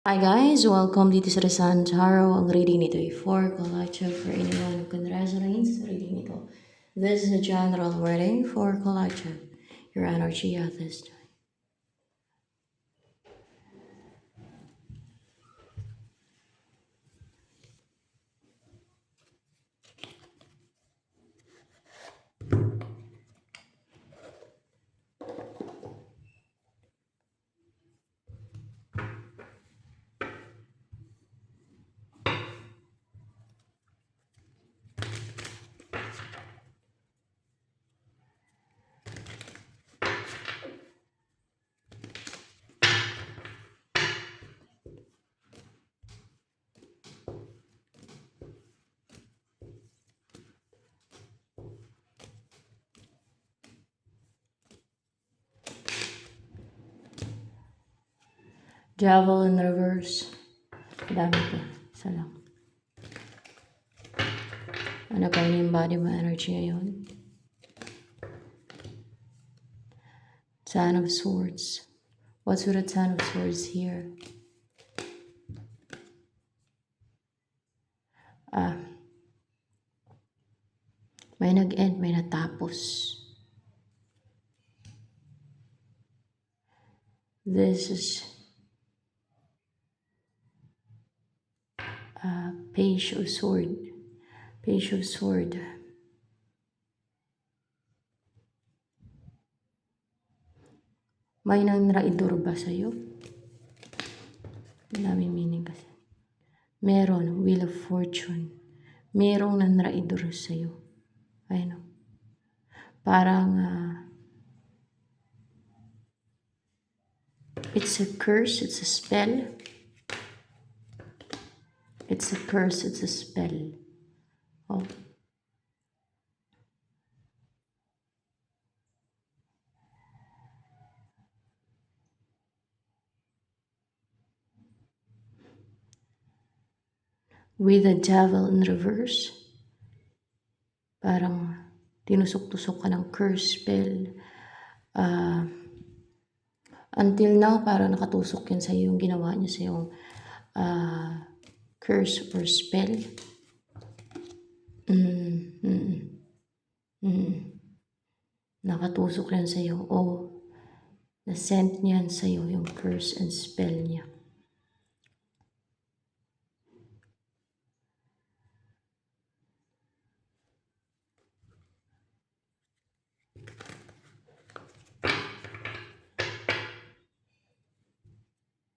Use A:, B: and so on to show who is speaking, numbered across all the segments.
A: Hi guys! Welcome dito sa Rizal Tarot. Ang reading nito ay for collective for anyone who can resonate sa reading nito. This is a general reading for collective. Your energy at this time. Devil in reverse. Dami ko. Isa lang. Ano kayo yung body mo energy ngayon? Ten of Swords. What's with the Ten of Swords here? May nag-end, may natapos. This is Page of Sword. Page of Sword. May nanraidor ba sa'yo? Daming meaning kasi. Meron, Wheel of Fortune. Merong nanraidor sa'yo. Ayun o. Parang, it's a curse, it's a spell. It's a curse, it's a spell. Oh. With the devil in reverse. Parang tinusok-tusok ka ng curse spell. Until now, parang nakatusok yan sa'yo yung ginawa niya sa yung curse or spell. Nakatusok yan sa'yo. O na-sent niyan sa'yo yung curse and spell niya.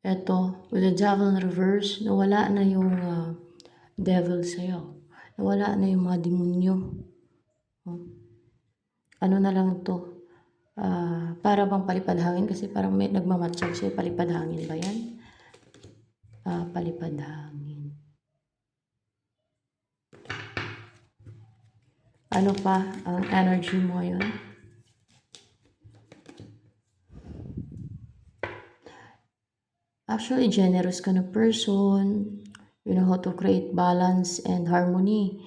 A: Eto, with the devil in reverse, nawala na yung devil sa'yo. Nawala na yung mga demonyo. Ano na lang to? Para bang palipad hangin? Kasi parang may nagmamatsyag sa'yo. Palipad hangin ba yan? Palipad hangin. Ano pa ang energy mo yun? Actually, generous ka na person. You know how to create balance and harmony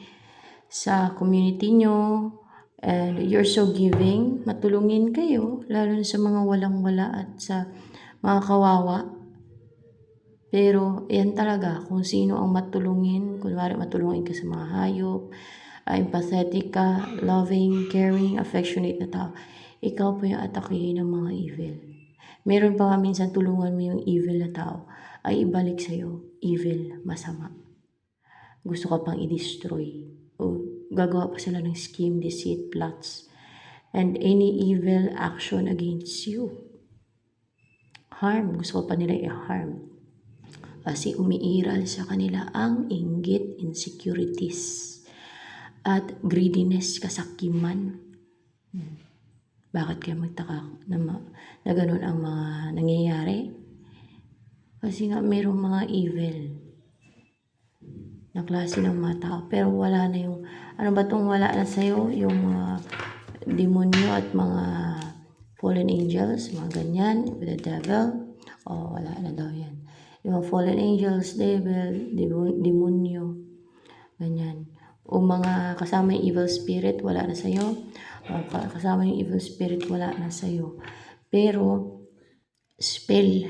A: sa community nyo. And you're so giving. Matulungin kayo, lalo na sa mga walang-wala at sa mga kawawa. Pero, yan talaga, kung sino ang matulungin. Kunwari, matulungin ka sa mga hayop, empathetic ka, loving, caring, affectionate na tao. Ikaw po yung atakihin ng mga evil. Meron pa nga minsan tulungan mo yung evil na tao, ay ibalik sa'yo, evil, masama. Gusto ka pang i-destroy. O gagawa pa sila ng scheme, deceit, plots, and any evil action against you. Harm, gusto ka pa nila i-harm. Kasi umiiral sa kanila ang inggit, insecurities, at greediness, kasakiman. Bakit kayo magtaka na ganun ang mga nangyayari? Kasi nga mayroong mga evil na klase ng mga tao. Pero wala na yung, ano ba itong wala na sa'yo? Yung mga demonyo at mga fallen angels, mga ganyan, with the devil. Wala na daw yan. Yung mga fallen angels, devil, demonyo, ganyan. O mga kasama yung evil spirit, wala na sa'yo. Kasama yung evil spirit, wala na sa'yo. Pero, spell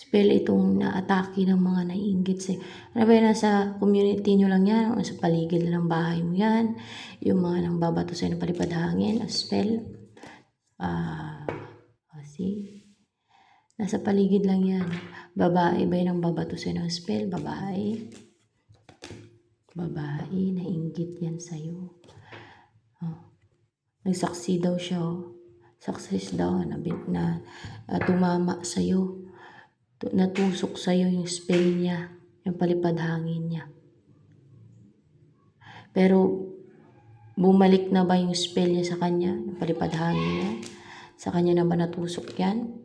A: Spell itong na-atake ng mga naiinggit sa'yo. Ano ba yan, nasa community nyo lang yan, o sa paligid ng bahay mo yan, yung mga nang babato sa'yo ng palipad hangin, a spell. See? Nasa paligid lang yan. Babae ba yan ang babato sa'yo ng spell? Babae. Babae, nainggit yan sa'yo. Nagsaksi daw siya, success daw na tumama sa'yo. Natusok sa'yo yung spell niya, yung palipad hangin niya. Pero bumalik na ba yung spell niya sa kanya, yung palipad hangin niya? Sa kanya na ba natusok yan?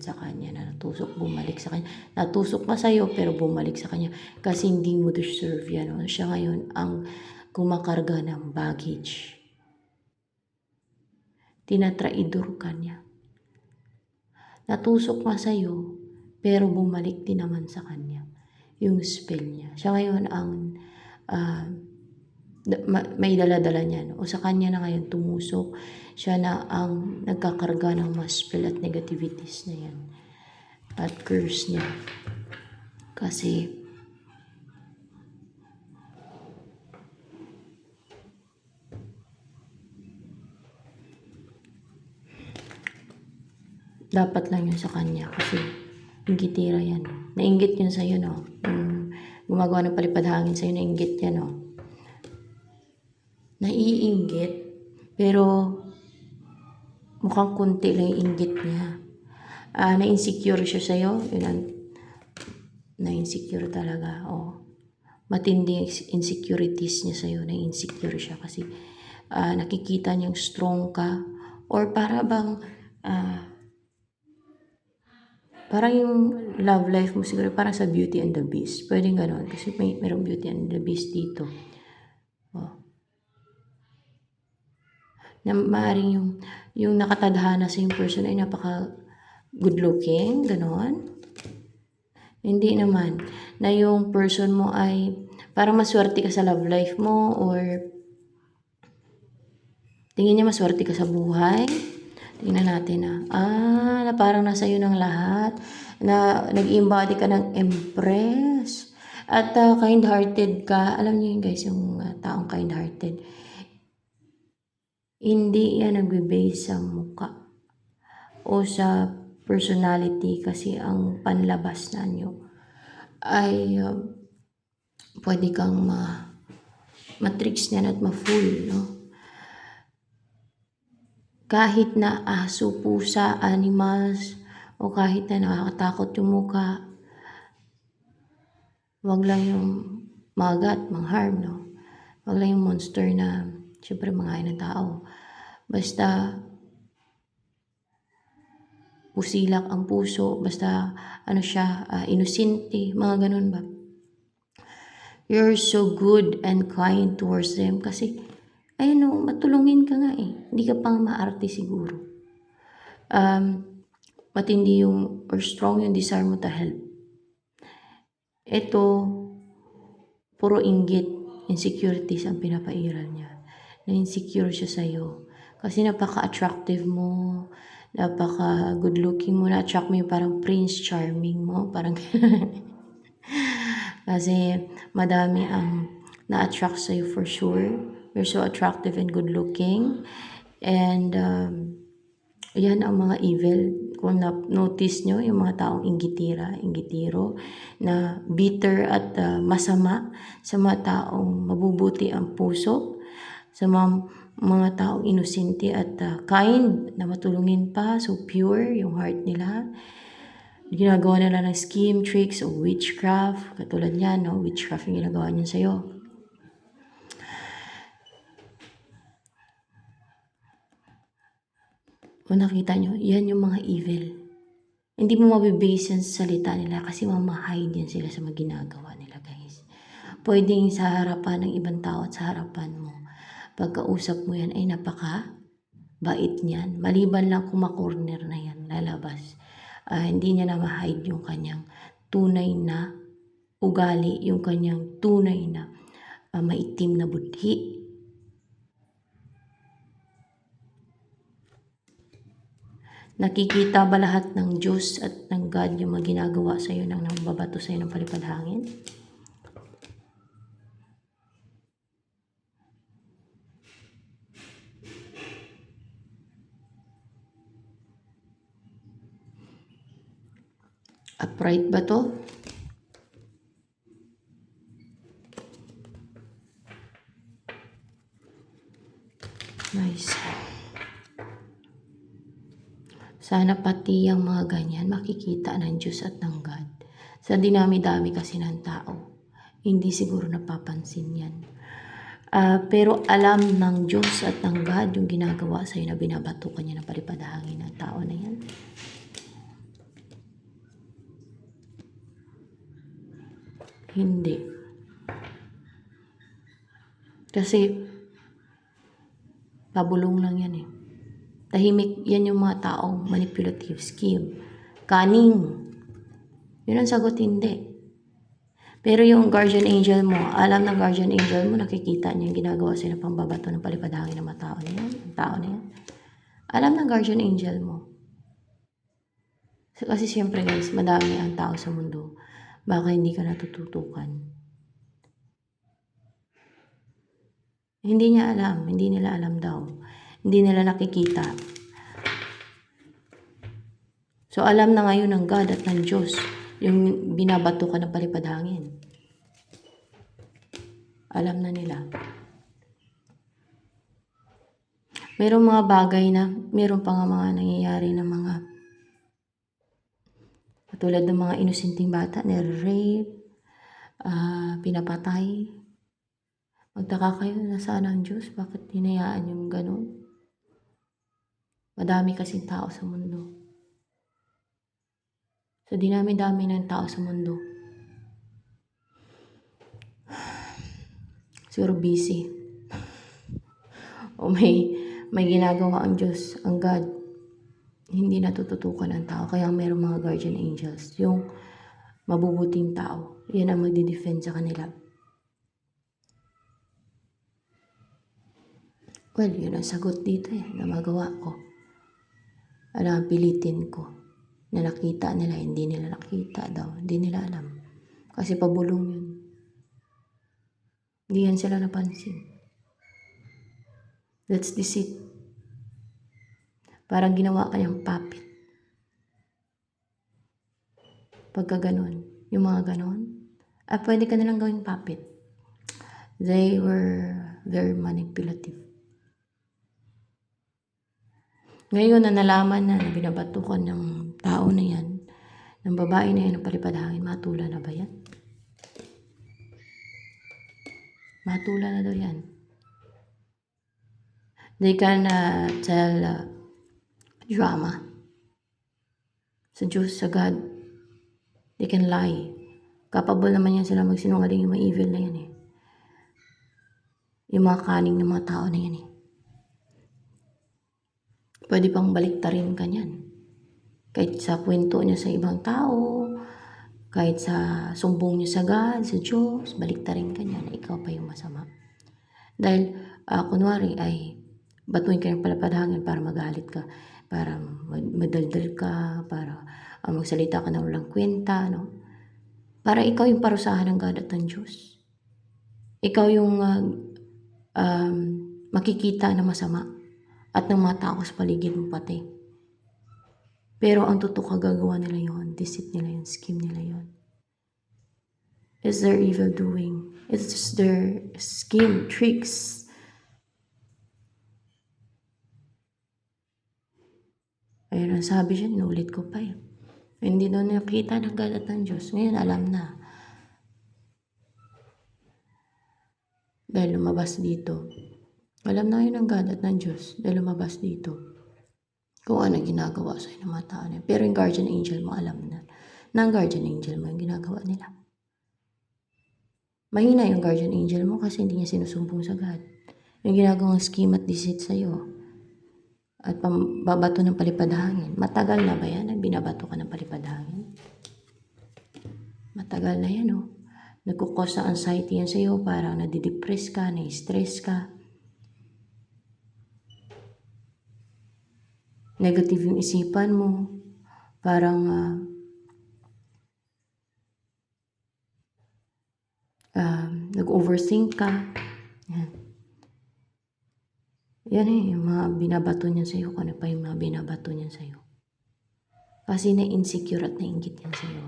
A: Sa kanya na natusok, bumalik sa kanya. Natusok pa sa'yo pero bumalik sa kanya kasi hindi mo deserve yan. Siya ngayon ang kumakarga ng baggage. Tinatraidor ka niya. Natusok pa sa'yo pero bumalik din naman sa kanya yung spell niya. Siya ngayon ang may dala-dala niya. O sa kanya na ngayon tumusok. Siya na ang nagkakarga ng mga spell at negativities na yan. At curse niya. Kasi dapat lang yun sa kanya kasi inggitira yan. Nainggit yun sa'yo, no? Yung gumagawa ng palipad hangin sa'yo, nainggit yan, no? Naiinggit, pero mukhang kunti lang yung inggit niya. Na-insecure siya sa'yo, yun ang na-insecure talaga, matindi yung insecurities niya sa'yo, na-insecure siya kasi nakikita niyang strong ka, or para bang parang yung love life mo siguro parang sa Beauty and the Beast. Pwedeng gano'n kasi mayroong Beauty and the Beast dito. Na maaaring yung nakatadhana sa yung person ay napaka good looking, gano'n. Hindi naman. Na yung person mo ay parang maswerte ka sa love life mo, or tingin niya maswerte ka sa buhay. Tingnan natin na parang nasa iyo ng lahat, na nag-embody ka ng Empress, at kind-hearted ka. Alam niyo yun guys, yung taong kind-hearted. Hindi yan nagbe-base sa muka o sa personality, kasi ang panlabas na nyo ay pwede kang matrix niyan at ma-fool, no? Kahit na aso, pusa, animals, o kahit na nakakatakot yung muka, wag lang yung magat, mangharm, no? Wag lang yung monster na syempre mangain ng tao. Basta pusilak ang puso, basta siya, inosente, mga ganun ba? You're so good and kind towards them kasi matulungin ka nga eh. Hindi ka pang maarte siguro. Matindi yung or strong yung desire mo to help. Ito, puro inggit, insecurities ang pinapairal niya. Na-insecure siya sa'yo. Kasi napaka-attractive mo, napaka-good looking mo, na-attract mo yung parang Prince Charming mo, parang kasi madami ang na-attract sa'yo for sure. You're so attractive and good looking. And yan ang mga evil. Kung na-notice nyo, yung mga taong inggitiro, na bitter at masama sa mga taong mabubuti ang puso, sa mga taong inosente at kind, na matulungin pa, so pure yung heart nila. Ginagawa nila ng scheme, tricks, o witchcraft. Katulad yan, no? Witchcraft yung ginagawa niyan sa'yo. Kung nakita nyo, yan yung mga evil. Hindi mo mabibase yan sa salita nila kasi mamahide yan sila sa mga ginagawa nila, guys. Pwedeng sa harapan ng ibang tao at sa harapan mo, pagkausap mo yan ay napaka-bait niyan. Maliban lang kung makorner na yan, lalabas. Hindi niya na ma-hide yung kanyang tunay na ugali, yung kanyang tunay na maitim na budhi. Nakikita ba lahat ng Diyos at ng God yung mga ginagawa sa'yo ng babato sa'yo ng palipad hangin? Upright ba to? Nice. Sana pati yung mga ganyan makikita ng Diyos at ng God. Sa dinami-dami kasi ng tao, hindi siguro napapansin yan. Pero alam ng Diyos at ng God yung ginagawa sa'yo na binabato ka niya ng palipad hangin ng tao na yan. Hindi. Kasi pabulong lang yan eh. Tahimik yan yung mga taong manipulative, scheme, cunning. Yun ang sagot, hindi. Pero yung guardian angel mo, alam ng guardian angel mo, nakikita niya yung ginagawa sa'yo ng pambabato ng palipad hangin ng mga tao na yan. Ang tao na yan. Alam ng guardian angel mo. Kasi siyempre guys, madami ang tao sa mundo. Baka hindi ka natututukan. Hindi niya alam. Hindi nila alam daw. Hindi nila nakikita. So alam na ngayon ng God at ng Diyos yung binabato ka ng palipad hangin. Alam na nila. Merong mga bagay na, meron pa nga mga nangyayari na mga katulad ng mga inusinting bata, nire-rape, pinapatay. Magtaka kayo, nasaan ang Diyos? Bakit hinayaan yung ganun? Madami kasing tao sa mundo. So, dinami-dami ng tao sa mundo. Siguro busy. O may ginagawa ang Diyos, ang God. Hindi natututukan ng tao. Kaya mayroong mga guardian angels. Yung mabubuting tao. Yan ang magdi-defend sa kanila. Well, yun ang sagot dito na magawa ko. Pilitin ko. Na nakita nila, hindi nila nakita daw. Hindi nila alam. Kasi pabulong yun. Hindi yan sila napansin. That's deceit. Parang ginawa kanyang puppet. Pagka ganun. Yung mga ganun. Pwede ka nilang gawing puppet. They were very manipulative. Ngayon na nalaman na binabatukan ng tao na yan, ng babae na yan ng palipad hangin, matula na ba yan? Matula na daw yan. They can tell drama. Sa Diyos, sa God, they can lie. Capable naman yan sila magsinungaling, yung mga evil na yan eh. Yung mga cunning ng mga tao na yan eh. Pwede pang baliktarin ka niyan. Kahit sa kwento niya sa ibang tao, kahit sa sumbong niya sa God, sa Diyos, baliktarin ka niyan na ikaw pa yung masama. Dahil, kunwari ay batuin ka ng palipad hangin para magalit ka, para madaldal ka, para magsalita ka na walang kwenta, no? Para ikaw yung parusahan ng God at ng Diyos. Ikaw yung makikita na masama at ng mga tao sa paligid mo pati. Pero ang totoo kagagawa nila yon, deceit nila yon, scheme nila yon. It's their evil doing. It's their scheme, tricks. Ayun ang sabi siya, inulit ko pa eh. Hindi doon nakita ng God at ng Diyos. Ngayon alam na. Dahil lumabas dito. Alam na yun ng God at ng Diyos. Dahil lumabas dito. Kung ano ginagawa sa'yo ng mga tao niya. Pero yung guardian angel mo, alam na. Ng guardian angel mo yung ginagawa nila. Mahina yung guardian angel mo kasi hindi niya sinusumbong sa God. Yung ginagawang scheme at deceit sa'yo. At babato ng palipad hangin. Matagal na ba yan? Binabato ka ng palipad hangin? Matagal na yan, oh. Nagkukos sa anxiety yan sa'yo. Parang nadidepress ka, na-stress ka. negative yung isipan mo, parang nag-overthink ka. Yan yung mga binabato niya sa'yo, kung ano pa yung mga binabato niya sa'yo. Kasi na-insecure at nainggit yan sa'yo.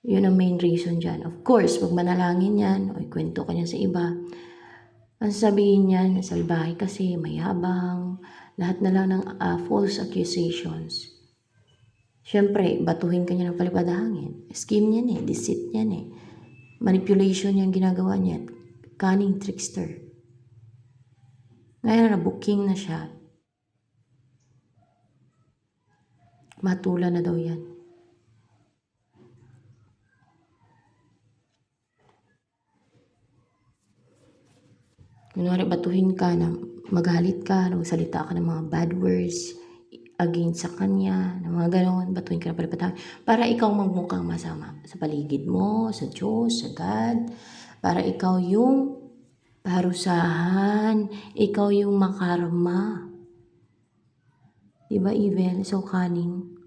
A: Yun ang main reason dyan. Of course, pag manalangin yan, o ikwento ka niya sa iba, ang sabihin niyan, salbahe kasi, mayabang, lahat na lang ng false accusations. Siyempre, batuhin ka niya ng palipad-hangin. Scheme niyan deceit niyan manipulation yung ginagawa niya. Cunning trickster. Ngayon na booking na siya. Matula na daw yan. Kunwari batuhin ka na magalit ka, magsalita ka ng mga bad words against sa kanya, ng mga gano'n, batuhin ka na palipad-hangin. Para ikaw magmukhang masama sa paligid mo, sa Diyos, sa God. Para ikaw yung parusahan, ikaw yung makarma. Diba evil? So cunning.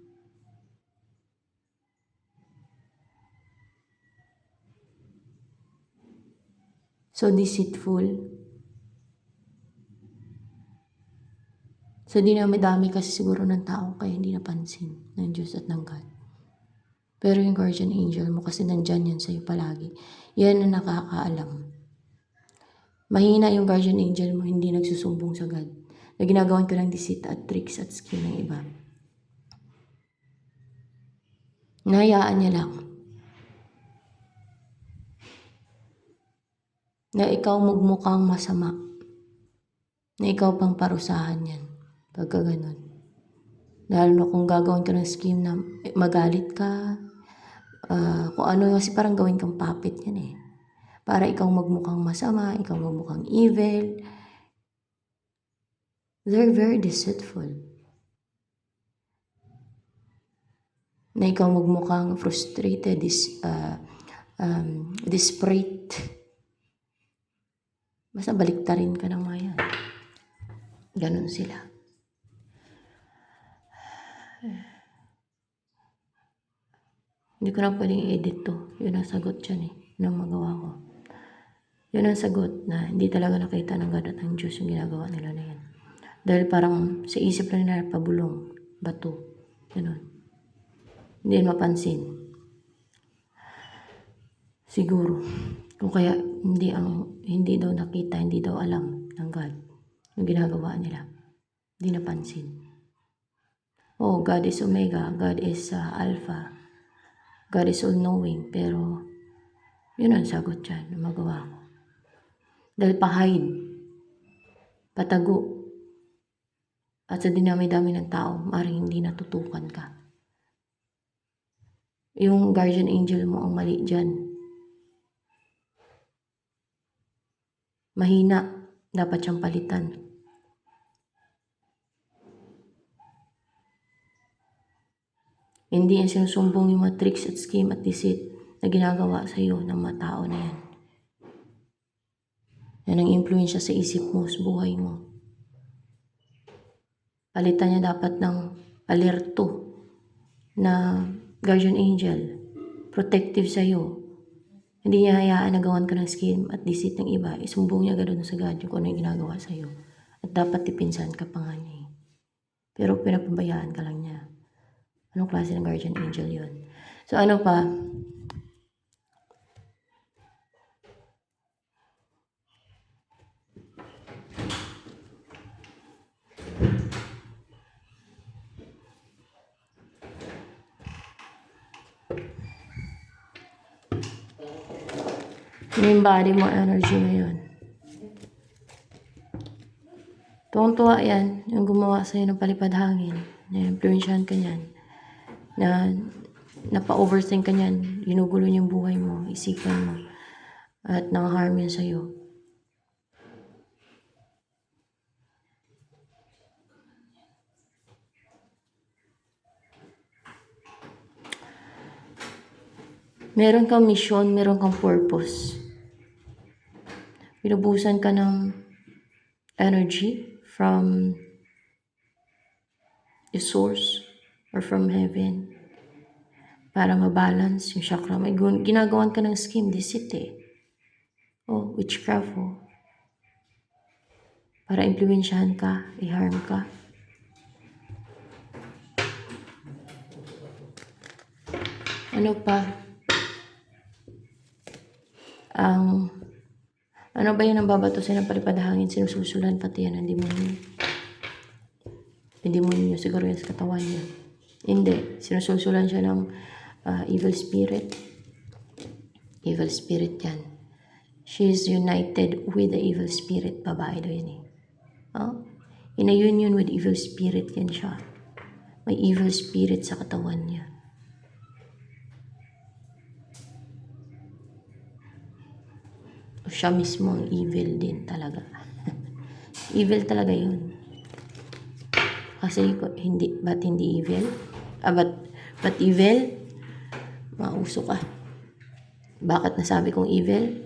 A: So deceitful. So dinami-dami kasi siguro ng tao kaya hindi napansin ng Diyos at ng God. Pero yung guardian angel mo kasi nandyan yan sa'yo palagi. Yan ang nakakaalam. Mahina yung guardian angel mo, hindi nagsusumbong sa God. Na ginagawan ko ng deceit at tricks at scheme ng iba. Nahayaan niya lang. Na ikaw magmukhang masama. Na ikaw pang parusahan yan. Pagka ganun. Lalo na kung gagawin ka ng scheme na magalit ka, kung ano, kasi parang gawin kang puppet yan para ikaw magmukhang masama, ikaw magmukhang evil. They're very deceitful. Na ikaw magmukhang frustrated, desperate. Basta baliktarin ka ng mga yan. Ganun sila. Hindi ko na pwedeng edit to. Yun ang sagot dyan yun ang magawa ko. Yun ang sagot na hindi talaga nakita ng God at ng Diyos yung ginagawa nila na yan. Dahil parang sa isip lang nila pabulong, bato, gano'n. Hindi mapansin. Siguro. Kung kaya hindi daw nakita, hindi daw alam ng God yung ginagawa nila. Hindi napansin. Oh, God is Omega, God is Alpha, God is all-knowing, pero yun ang sagot dyan na magawa ko. Dahil pa-hide, patago, at sa dinami-dami ng tao, maaaring hindi natutukan ka. Yung guardian angel mo ang mali dyan. Mahina, dapat siyang palitan. Hindi yan sinusumbong yung mga tricks at scheme at deceit na ginagawa sa iyo ng mga tao na yan. Yan ang impluensya sa isip mo, sa buhay mo. Palitan niya dapat ng alerto na guardian angel, protective sa iyo. Hindi niya hayaan na gawan ka ng scheme at deceit ng iba. Isumbong niya gano'n sa God yung kung ano yung ginagawa sa iyo. At dapat ipinsan ka pa nga niya. Pero pinapabayaan ka lang niya. Anong klase ng guardian angel yun? So ano pa? Yung body mo energy ngayon. Tuwang-tuwa yan, yung gumawa sa'yo ng palipad hangin. Na-influensyahan ka niyan. Na napa-overthink ka niyan. Ginugulo niya yung buhay mo, isipan mo. At nang-harm yan sa'yo. Meron kang mission, meron kang purpose. Binubusan ka ng energy from the source or from heaven para mabalance yung chakra. May ginagawan ka ng scheme, deceit eh. Oh, witchcraft oh. Para impluwensyahan ka, i-harm ka. Ano pa? Ano ba yung nababato sa ng palipad hangin? Sinususulan pati yan ng demonyo. Yung demonyo siguro yan sa katawan niya. Hindi. Sinususulan siya ng evil spirit. Evil spirit yan. She is united with the evil spirit. Babae daw yan eh. Oh? In a union with evil spirit yan siya. May evil spirit sa katawan niya. Siya mismo ang evil din talaga. Evil talaga yun. Kasi hindi, ba't hindi evil? Ba't evil? Mauso ka. Bakit nasabi kong evil?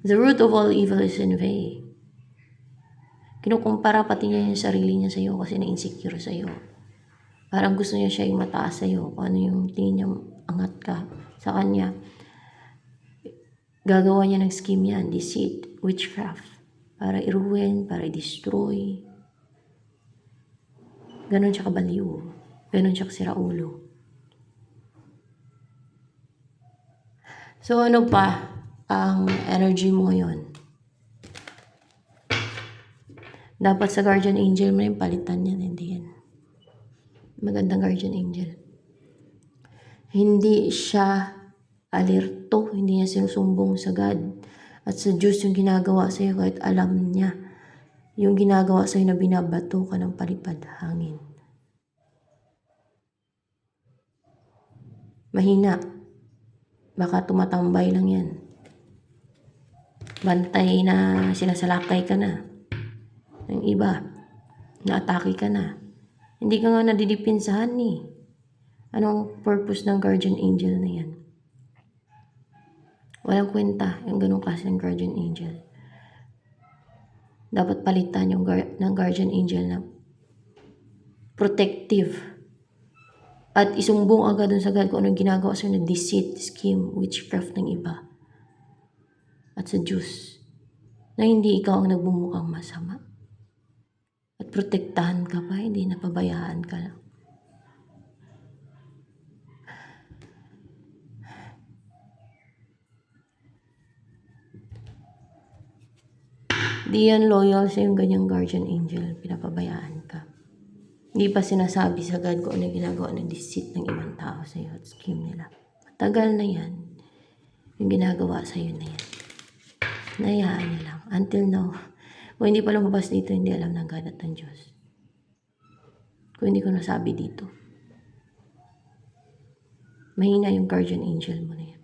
A: The root of all evil is envy. Kinukumpara pati niya yung sarili niya sa'yo kasi na-insecure sa'yo. Parang gusto niya siya yung mataas sa'yo. Kung ano yung tingin niya angat ka sa kanya. Gagawa niya ng scheme yan, deceit, witchcraft, para i-ruin, para i-destroy. Ganon siya kabaliw. Ganon siya kasiraulo. So ano pa ang energy mo ngayon? Dapat sa guardian angel mo rin palitan yan, hindi yan. Magandang guardian angel. Hindi siya alerto, hindi niya sinusumbong sa God at sa Diyos yung ginagawa sa'yo kahit alam niya yung ginagawa sa'yo na binabato ka ng palipad hangin. Mahina. Baka tumatambay lang yan. Bantay na sinasalakay ka na. Yung iba, na-atake ka na. Hindi ka nga nadidipinsahan eh. Anong purpose ng guardian angel na yan? Walang kwenta yung ganong klase ng guardian angel. Dapat palitan yung ng guardian angel na protective. At isumbong agad dun sa God kung anong ginagawa sa'yo na deceit, scheme, witchcraft ng iba. At sa Diyos, na hindi ikaw ang nagbumukhang masama. At protektahan ka pa, hindi napabayaan ka lang. Di yan loyal sa yung ganyang guardian angel, pinapabayaan ka. Hindi pa sinasabi sa God kung ano ginagawa ng deceit ng ibang tao sa iyo at scheme nila. Matagal na yan, yung ginagawa sa iyo na yan. Nayaan niya lang. Until now, kung hindi pa lumabas dito, hindi alam ng God at ng Diyos. Kung hindi ko nasabi dito. Mahina yung guardian angel mo na yan.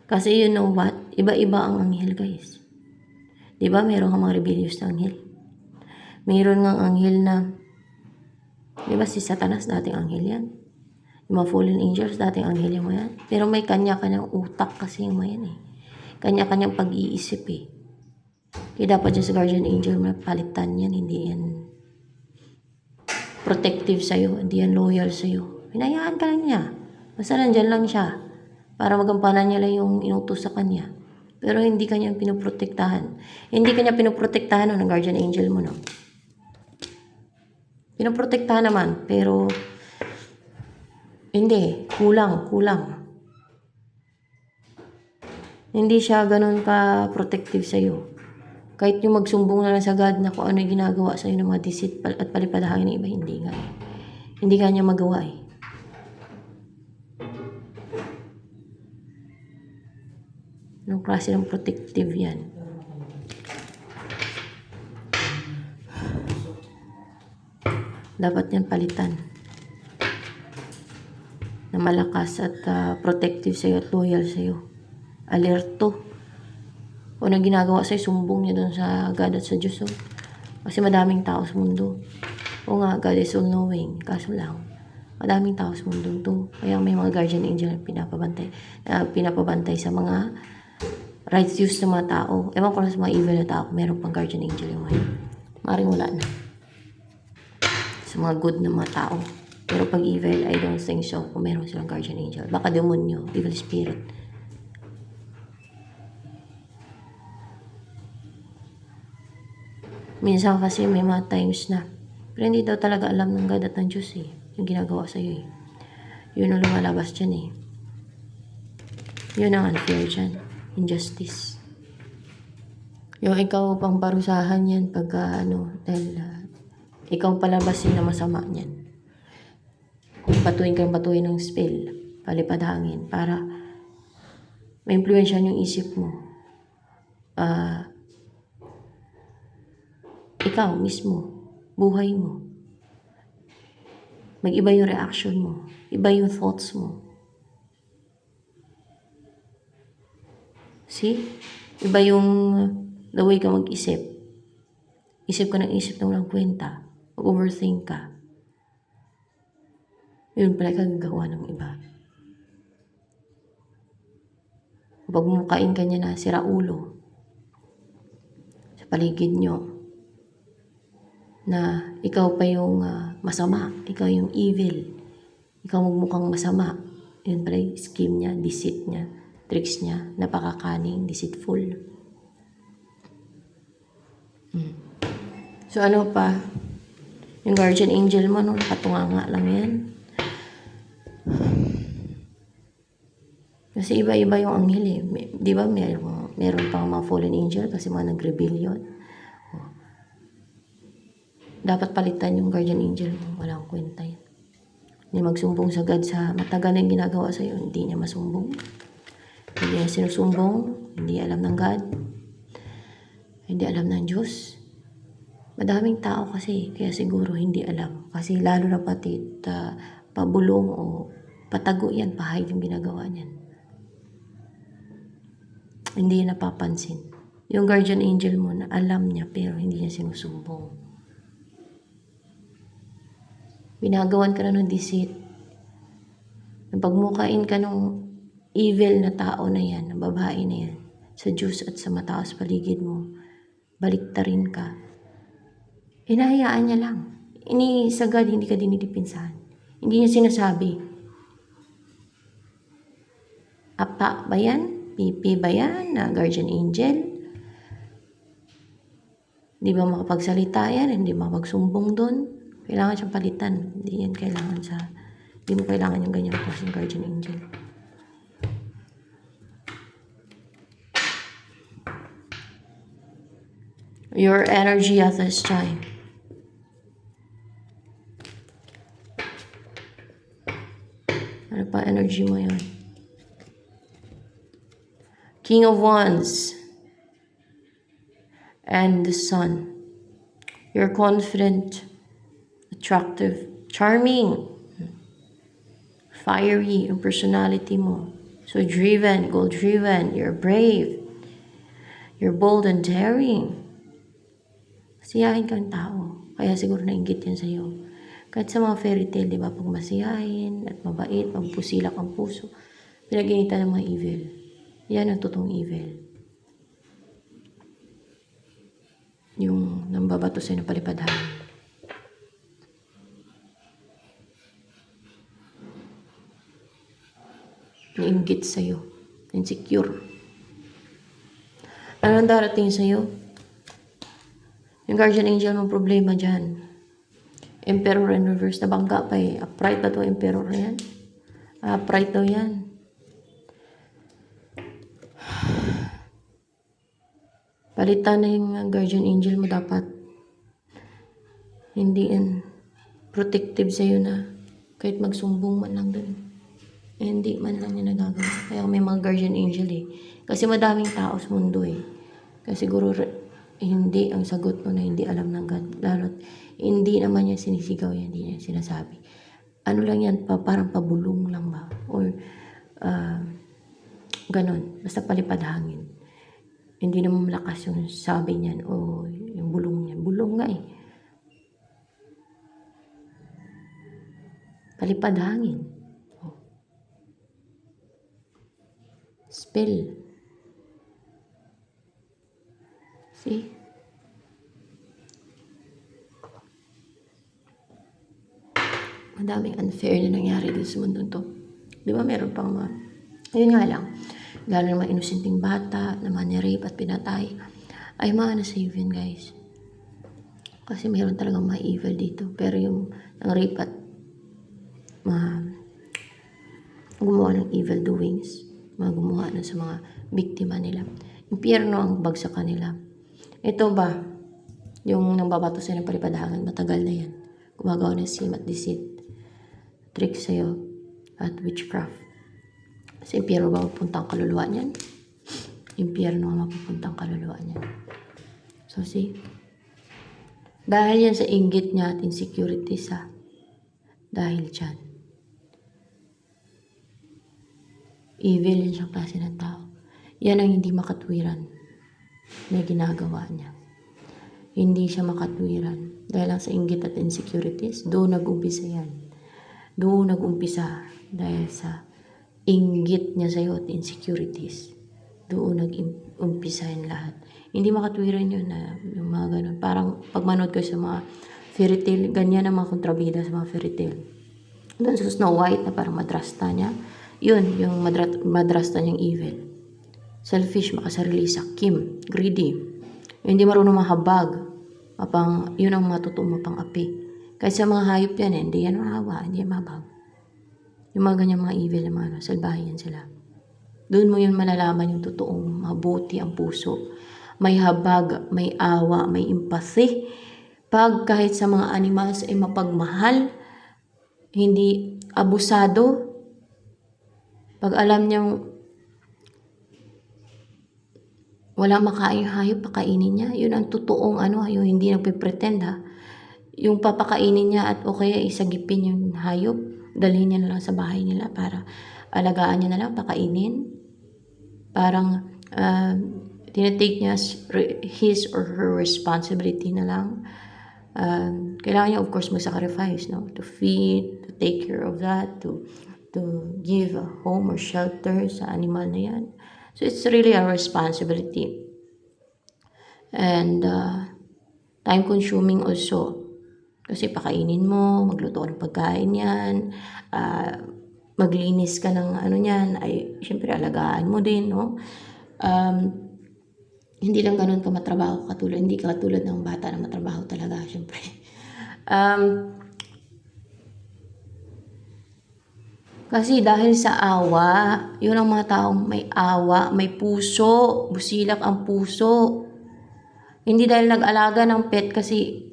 A: Kasi you know what? Iba-iba ang anghel, guys. Diba? Meron kang mga rebellious na anghel. Meron ngang anghel na, diba si Satanas, dating anghel yan. Yung mga fallen angels, dating anghel yung mga yan. Pero may kanya-kanyang utak kasi yung mga yan eh. Kanya-kanyang pag-iisip eh. Kaya dapat dyan sa guardian angel, palitan yan. Hindi yan protective sa'yo. Hindi yan loyal sa'yo. Hinayaan ka lang niya. Basta nandyan lang siya. Para magampanan niya lang yung inutos sa kanya. Pero hindi kanya pinoprotektahan. Hindi kanya pinoprotektahan ng guardian angel mo, no? Pinoprotektahan naman, pero hindi, kulang. Hindi siya ganun ka-protective sa'yo. Kahit yung magsumbong na lang sa God na kung ano yung ginagawa sa'yo ng mga deceit at palipadahangin ng iba, hindi nga eh. Hindi nga niya magawa eh. Anong klase ng protective yan? Dapat yan palitan. Na malakas at protective sa'yo at loyal sa'yo. Alerto. Kung anong ginagawa sa'yo, sumbong niya doon sa God at sa Diyos. Oh. Kasi madaming tao sa mundo. O nga, God is all-knowing. Kaso lang, madaming tao sa mundo to. Kaya may mga guardian angel na pinapabantay sa mga rights use ng mga tao. Ewan ko na sa mga evil na tao, meron pang guardian angel yung ngayon. Maring wala na. Sa mga good na mga tao. Pero pag evil, I don't think so kung meron silang guardian angel. Baka demonyo, evil spirit. Minsan kasi may mga times na, pero hindi daw talaga alam ng God at ng Diyos eh. Yung ginagawa sa'yo eh. Yun ang lumalabas dyan eh. Yun ang unfair dyan. Injustice. Yung ikaw pang parusahan yan pagka dahil ikaw palabasin na masama niyan. Batuin kang batuin ng spell, palipad hangin, para ma-impluensyahan yung isip mo. Ikaw mismo, buhay mo. Mag-iba yung reaction mo, iba yung thoughts mo. See? Iba yung the way ka mag-isip. Isip ka ng isip na walang kwenta. Mag-overthink ka. Yun pala kagagawa ng iba. Kapag mumukain ka niya na sira ulo sa paligid nyo, na ikaw pa yung masama, ikaw yung evil, ikaw magmukhang masama, yun pala yung scheme niya, deceit niya, tricks niya, napakakaning, deceitful. So ano pa? Yung guardian angel mo, nakatunganga lang yan. Kasi iba-iba yung anghel eh. Di ba meron pang mga fallen angel kasi mga nag-rebellion. Dapat palitan yung guardian angel mo. Walang kwenta yan. Hindi magsumbong sa God sa matagal na yung ginagawa sa'yo. Hindi niya masumbong. Hindi niya sinusumbong. Hindi alam ng God. Hindi alam ng Diyos. Madaming tao kasi, kaya siguro hindi alam. Kasi lalo na pati pabulong o patago yan, pahide yung ginagawa niyan. Hindi niya napapansin. Yung guardian angel mo na alam niya pero hindi niya sinusumbong. Binagawan ka na ng deceit. Napagmukain ka ng evil na tao na yan, ng babae na yan, sa Diyos at sa mataas paligid mo. Baliktarin ka. Hinahayaan niya lang. Sa God, hindi ka dinidipinsahan. Hindi niya sinasabi, apa ba yan? PP ba yan? Na guardian angel? Hindi ba makapagsalita yan? Hindi makapagsumbong doon? Kailangan siyang palitan. Hindi yan kailangan hindi mo kailangan yung ganyan klaseng guardian angel. Your energy at this time. Ano pa energy mo yun? King of Wands and the Sun. You're confident, attractive, charming, fiery yung personality mo. So driven, goal-driven, you're brave, you're bold and daring. Masiyahin kang tao. Kaya siguro nainggit yan sa'yo. Kahit sa mga fairy tale, di ba, pag masiyahin at mabait, magpusilak ang puso, pinag-initan ng mga evil. Yan ang totoong evil. Yung nambabato sa'yo ng palipadahan. Nainggit sa'yo. Insecure. Ano ang darating sa'yo? Yung guardian angel mong problema dyan. Emperor in reverse. Nabangga pa eh. Upright na to emperor na yan. Upright daw yan. Palitan na yung guardian angel mo dapat. Hindi protective sa'yo na kahit magsumbong man lang dun. Hindi man lang yung nagagawa. Kaya may mga guardian angel eh. Kasi madaming tao sa mundo eh. Kaya siguro hindi ang sagot mo na hindi alam ng God. Lalo't hindi naman niya sinisigaw yan. Hindi niya sinasabi. Ano lang yan, parang pabulong lang ba? Or ganon. Basta palipad hangin. Hindi naman malakas yung sabi niyan o yung bulong niyan. Bulong nga eh. Palipad hangin. Spell. See? Madaming unfair na nangyari dito sa mundo to. Di ba meron pang mga, ayun nga lang, lalo ng mga inosenteng bata na mga nirape at pinatay, ay mga na-save yun, guys. Kasi meron talagang mga evil dito. Pero yung ang rape at mga gumawa ng evil doings, mga gumawa na sa mga biktima nila, impyerno ang bag sa kanila. Ito ba, yung nambabato sa'yo ng palipadangan, matagal na yan. Gumagawa ng sim at deceit, trick sa'yo, at witchcraft. Sa impyerno ba mapupuntang kaluluwa niyan? Impyerno ang mapupuntang kaluluwa niyan. So see? Dahil yan sa inggit niya at insecurities ha. Dahil dyan. Evil yan siyang klase ng tao. Yan ang hindi makatwiran na ginagawa niya. Hindi siya makatwiran. Dahil lang sa inggit at insecurities, doon nag-umpisa yan. Doon nag-umpisa dahil sa inggit niya sa'yo at insecurities. Doon nag-umpisa yan lahat. Hindi makatwiran yun na yung mga ganun. Parang pag manood kayo sa mga fairy tale, ganyan ang mga kontrabida sa mga fairy tale. Doon sa Snow White na parang madrasta niya, yun, yung madrasta niyang evil. Selfish, makasarili, sakim, greedy. Yung hindi marunong mahabag, yun ang matutuong mapang-api. Kahit sa mga hayop yan, hindi yan mahawa, hindi yan mahabag. Yung mga ganyan mga evil na mga salbahe yan sila. Doon mo yun malalaman yung totoong mabuti ang puso. May habag, may awa, may empathy. Pag kahit sa mga animals ay mapagmahal, hindi abusado. Pag alam niyang wala makain hayop, pakainin niya. Yun ang totoong yung hindi nagpe-pretend ha. Yung papakainin niya at okay, isagipin yung hayop. Dalhin niya na lang sa bahay nila para alagaan niya na lang, pakainin. Parang tinatake niya his or her responsibility na lang. Kailangan niya of course mag-sacrifice, no? To feed, to take care of that, to give a home or shelter sa animal na yan. So it's really a responsibility. And time consuming also. Kasi pakainin mo, magluto ng pagkain yan, maglinis ka ng niyan, ay syempre alagaan mo din, no? Hindi lang ganun ka matrabaho hindi ka katulad ng bata na matrabaho talaga, syempre. Kasi dahil sa awa, yun ang mga taong may awa, may puso, busilak ang puso. Hindi dahil nag-alaga ng pet kasi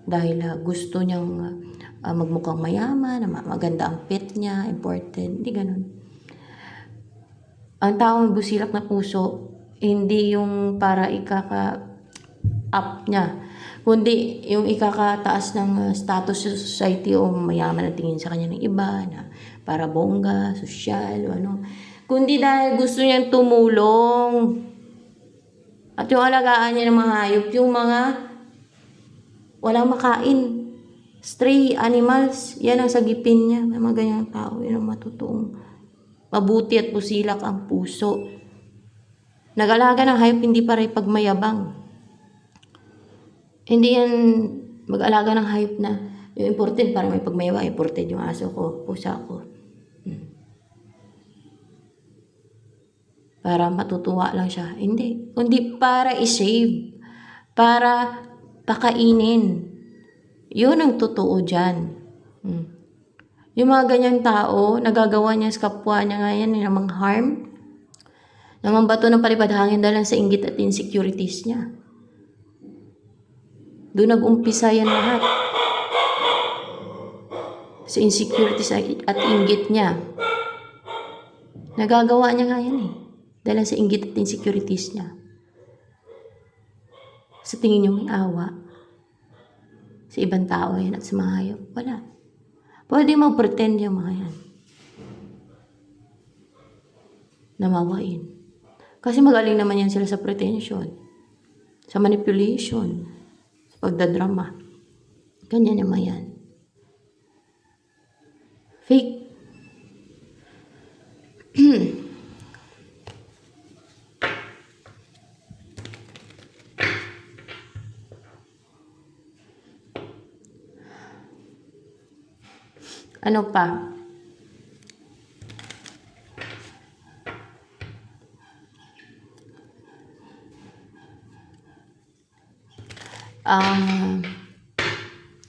A: dahil gusto niyang magmukhang mayaman, maganda ang pet niya, important, hindi ganun. Ang taong busilak na puso, hindi yung para ikaka-up niya, kundi yung ikakataas ng status sa society o mayaman ang tingin sa kanya ng iba na para bongga, sosyal, kundi dahil gusto niyang tumulong. At yung alagaan niya ng mga hayop, yung mga walang makain, stray animals, yan ang sagipin niya. May mga ganyang tao, yan ang matutuong mabuti at busilak ang puso. Nag-alaga ng hayop, hindi para ipagmayabang. Hindi yan mag-alaga ng hayop na yung important para may pagmayabang. Important yung aso ko, pusa ko. Para matutuwa lang siya. Hindi. Kundi para i-save. Para pakainin. Yun ang totoo dyan. Yung mga ganyang tao, nagagawa niya sa kapwa niya ngayon ng mga harm. Namang bato ng palipad-hangin dahil sa inggit at insecurities niya. Doon nag-umpisa yan lahat. Sa insecurities at inggit niya. Nagagawa niya ngayon dahil sa inggit at insecurities niya. Sa tingin niyo may awa sa ibang tao yan at sa mga hayop? Wala. Pwede mag-pretend yung mga yan. Namawain. Kasi magaling naman yan sila sa pretension, sa manipulation, sa pagdadrama. Ganyan naman yan. Fake. Ano pa?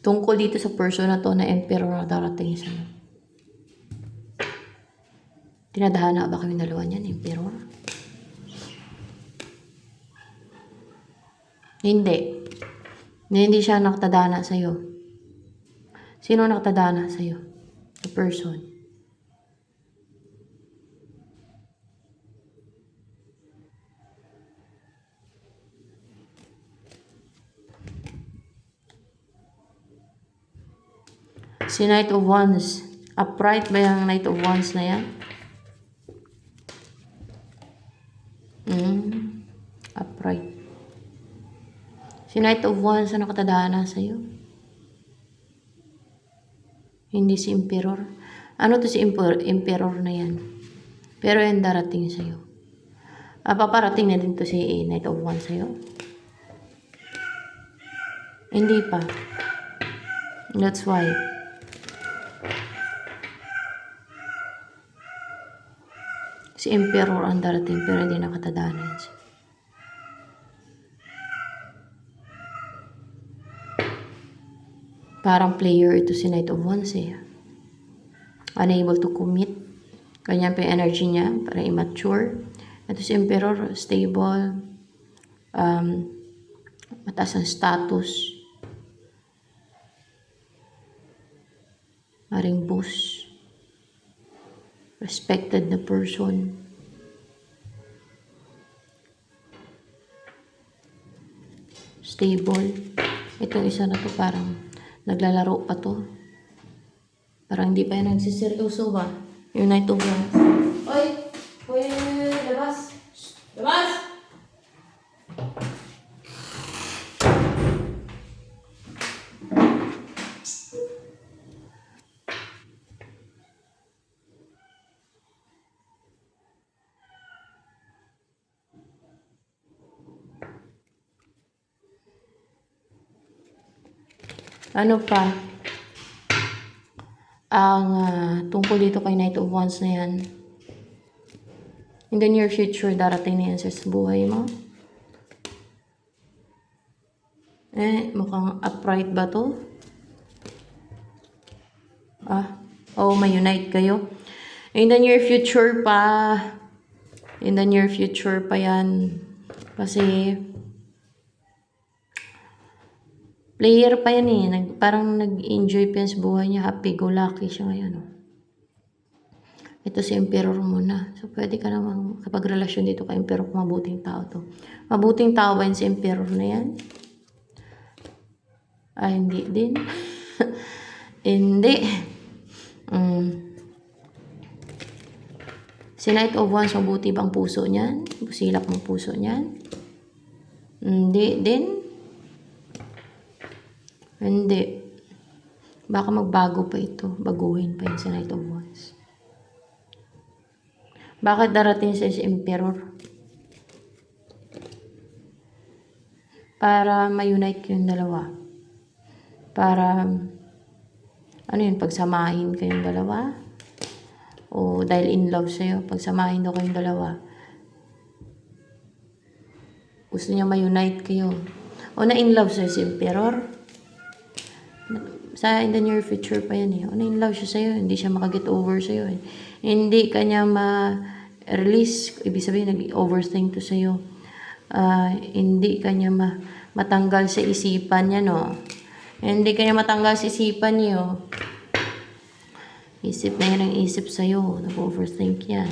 A: Tungkol dito sa person na to na emperor na darating sa iyo. Tinadhana ba kami dalawa niyan, emperor? Hindi. Hindi siya nakatadhana sa iyo. Sino nakatadhana sa iyo? The person. Si Knight of Wands. Upright ba yung Knight of Wands na yan? Upright. Si Knight of Wands na nakatadhana sa'yo? Hindi si Emperor. Ano to si Emperor na yan? Pero yan darating sa'yo. Paparating na din to si Knight of Wands sa'yo? Hindi pa. That's why. Si Emperor ang darating pero hindi nakatadhana yan siya. Parang player ito si Knight of Wands eh. Unable to commit. Ganyan pa yung energy niya. Parang immature. Ito si Emperor, stable. Mataas ang status. Maring boss. Respected na person. Stable. Itong isa na to parang naglalaro pa to. Parang hindi pa yan nagsiseryoso ba? Yung Knight of Wands. Oy! Oy! Labas! Labas! Ano pa? Ang tungkol dito kay Knight of Wands na yan. In the near future, darating na yan sa buhay mo. Mukhang upright ba to? May unite kayo. In the near future pa. In the near future pa yan. Kasi player pa yan eh. Parang nag-enjoy pa yan sa buhay niya. Happy-go-lucky siya ngayon. Ito si Emperor muna. So, pwede ka namang kapag relasyon dito kay Emperor kung mabuting tao to. Mabuting tao ba yun si Emperor na yan? Hindi din. Hindi. Si Knight of Wands, mabuti bang puso niyan? Busilak ng puso niyan? Hindi din. Hindi. Baka magbago pa ito. Baguhin pa yun si Knight of Wands. Bakit darating sa si Emperor? Para ma-unite kayong dalawa. Para, pagsamahin kayong dalawa. O dahil in love sa'yo, pagsamahin daw kayong dalawa. Gusto niya ma-unite kayo. O na in love sa'yo si Emperor. In the near future pa yan eh. O na in love siya sa'yo. Hindi siya makaget over sa'yo eh. Hindi kanya ma-release. Ibig sabihin, nag-overthink to sa'yo. Hindi kanya matanggal sa isipan niya, no? Hindi kanya matanggal sa isipan niyo. Isip na yan ang isip sa'yo. Nag-overthink yan.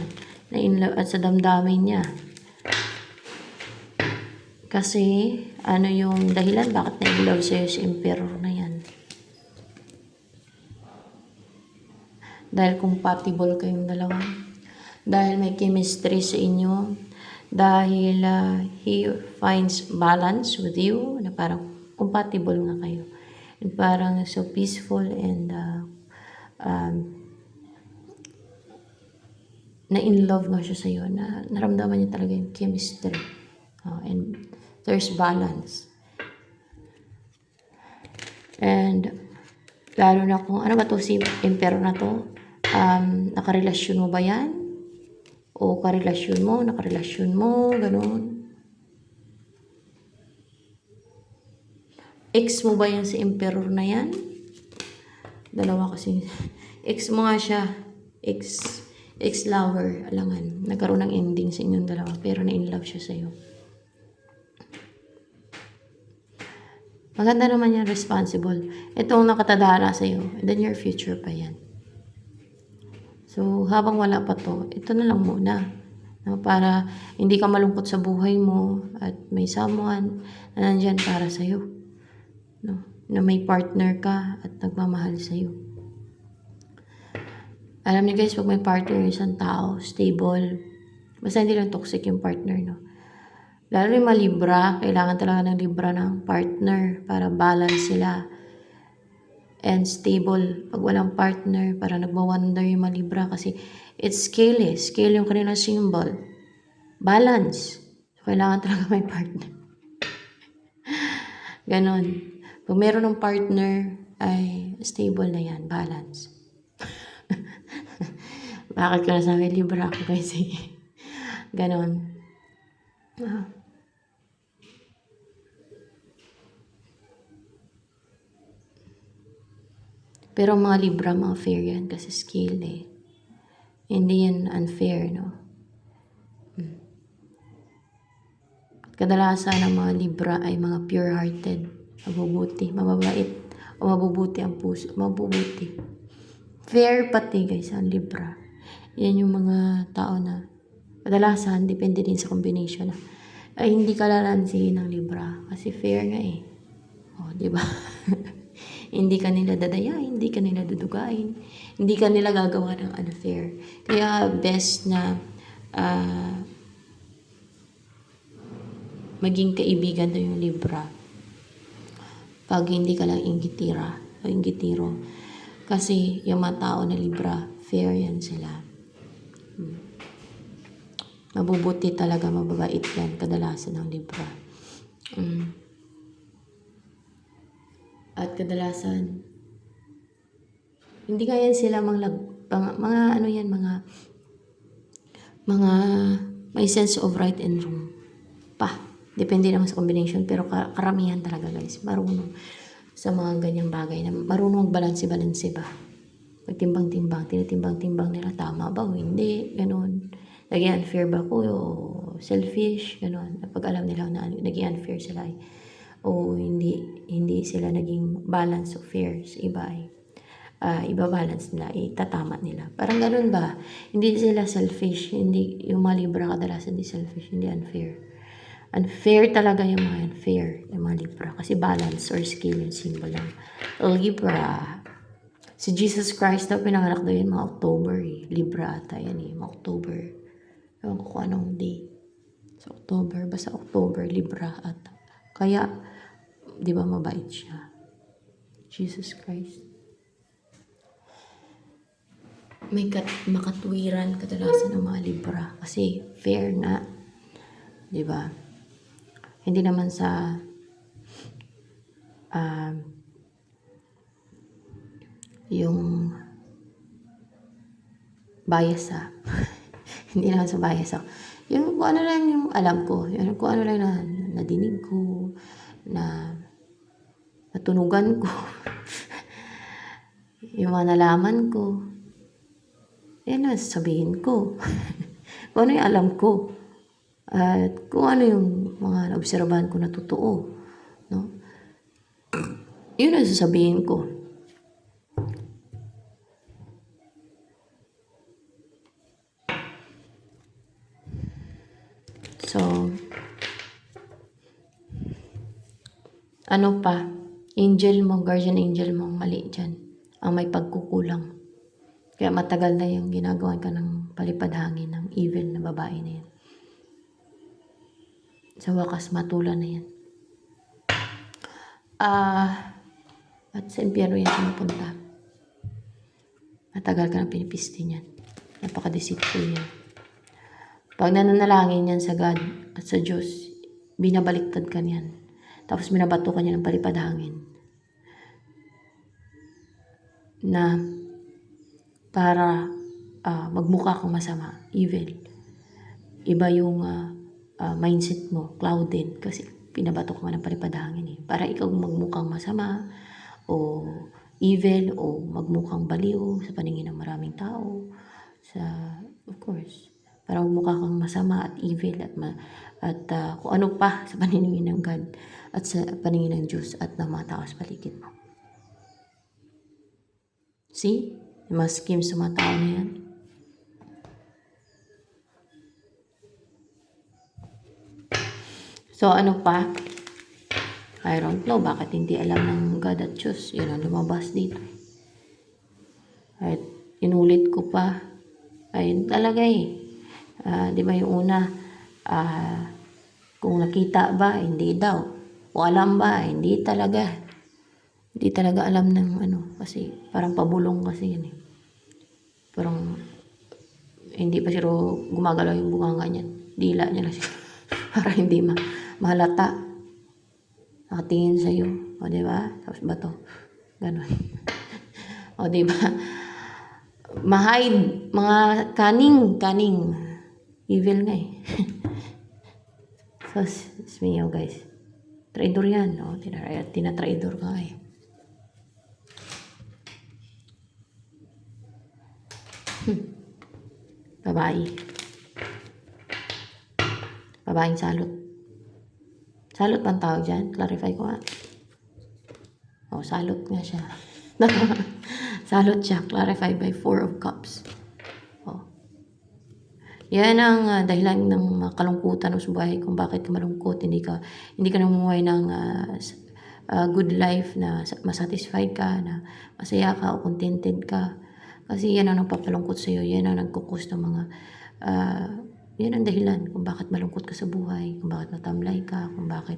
A: At sa damdamin niya. Kasi, yung dahilan bakit na-in-love sa'yo si Emperor na yan? Dahil compatible kayong dalawa. Dahil may chemistry sa inyo. Dahil he finds balance with you. Na parang compatible nga kayo. And parang so peaceful and na-in-love nga siya sa'yo. Naramdaman niya talaga yung chemistry. And there's balance. And Lalo na kung ano ba to si Emperor na to. Nakarelasyon mo ba yan? O nakarelasyon mo, ganun. Ex mo ba yan si Emperor na yan? Dalawa kasi. Ex mo nga siya. Ex-lover. Alangan. Nagkaroon ng ending sa inyong dalawa. Pero na-in-love siya sa'yo. Maganda naman yan, responsible. Itong nakatadhana sa'yo. And then your future pa yan. So, habang wala pa to, ito na lang muna. No? Para hindi ka malungkot sa buhay mo at may someone na nandyan para sa'yo. No? Na may partner ka at nagmamahal sa'yo. Alam niyo guys, pag may partner isang tao, stable, basta hindi lang toxic yung partner, no? Lalo yung mga Libra, kailangan talaga ng Libra ng partner para balance sila. And stable. Pag walang partner, para nagwa-wonder yung mga Libra kasi it's scale eh. Scale yung kanilang symbol. Balance. So, kailangan talaga may partner. Ganon. Pag meron ng partner, ay stable na yan. Balance. Bakit ko nasabi Libra ako guys? Ganon. Pero mga Libra, mga fair yan kasi scale eh. Hindi yan unfair, no? Kadalasan ng mga Libra ay mga pure-hearted, mabubuti, mababait, o mabubuti ang puso, mabubuti. Fair pati guys, ang Libra. Yan yung mga tao na kadalasan, depende din sa combination na ay hindi ka lalansihin ng Libra kasi fair nga eh. O, di ba? Hindi ka nila dadayain, hindi ka nila dudugain, hindi ka nila gagawa ng unfair. Kaya best na maging kaibigan na yung Libra. Pag hindi ka lang inggitira o inggitiro. Kasi yung mga tao na Libra, fair yan sila. Mabubuti talaga, mababait yan, kadalasan ng Libra. At kadalasan, hindi kaya sila mga ano yan, mga may sense of right and wrong. Depende naman sa combination, pero karamihan talaga guys, marunong sa mga ganyang bagay, na marunong balance-balance ba. Pagtimbang-timbang, tinitimbang-timbang nila, tama ba o hindi, ganun. Naging unfair ba ko o selfish, ganun. Pag alam nila na naging unfair sila o hindi sila naging balance o fair sa iba iba balance nila, itatama nila. Parang ganun ba? Hindi sila selfish, hindi yung mga Libra kadalasan hindi selfish, hindi unfair. Unfair talaga yung mga unfair, yung mga Libra. Kasi balance or scale yung symbol ng Libra. Si Jesus Christ daw, pinanganak daw yun mga October eh. Libra ata yan eh, mga October. Ewan ko kung anong day. Sa October, basta October, Libra ata. Kaya, di ba mabait siya? Jesus Christ. May makatwiran kadalasan ng mga Libra. Kasi fair nga. Di ba? Hindi naman sa yung bias hindi naman sa bias yung kung ano lang yung alam ko, yung kung ano lang na nadinig ko, na natunugan ko, yung mga nalaman ko, yan na sabihin ko. Kung ano yung alam ko at kung ano yung mga naobserbahan ko na totoo, no? Yun ang sasabihin ko. So, ano pa? Angel mo, guardian angel mo, mali dyan. Ang may pagkukulang. Kaya matagal na yung ginagawa ka ng palipad hangin ng evil na babae na yan. Sa wakas, matulan na yan. At sa impyerno yan pumupunta. Matagal ka ng pinipiste niyan. Napaka-deceitful yan. Pag nananalangin yan sa God at sa Diyos, binabaliktad ka niyan. Tapos binabato ka niya ng palipad hangin. na para magmukha kang masama, evil. Iba yung mindset mo, clouded, kasi pinabato ka nga ng palipadhangin eh. Para ikaw magmukhang masama o evil o magmukhang baliw sa paningin ng maraming tao. Of course, para magmukha kang masama at evil at kung ano pa sa paningin ng God at sa paningin ng Diyos at ng mga tao sa paligid mo. See? Yung mga schemes sa mga tao na yan. So, ano pa? I don't know bakit hindi alam ng God at Diyos. Yun ang lumabas dito. At inulit ko pa. Ayun talaga eh. Di ba yung una, kung nakita ba, hindi daw. Kung alam ba, hindi talaga. Hindi talaga alam ng kasi parang pabulong kasi yan eh. Parang hindi pa siya gumagalaw yung bunganga niyan. Dila niya na siya. Para hindi mahalata. Nakatingin sa'yo. O, diba? Tapos bato. Ganon. O, diba? Mahide. Mga kaning. Evil nga eh. So, smiyaw guys. Traidor yan. O, tinatraidor ka eh. Babae. Babaeng salot. Salot bang tawag dyan? Clarify ko nga. O, salot nga siya. Salot siya. Clarify by 4 of Cups. O. Yan ang dahilan ng kalungkutan sa buhay kung bakit ka malungkot. Hindi ka namumuhay ng good life na masatisfied ka, na masaya ka o contented ka. Kasi yan ang nagpapalungkot sa'yo. Yan ang nagkukos ng mga yan ang dahilan kung bakit malungkot ka sa buhay, kung bakit natamlay ka, kung bakit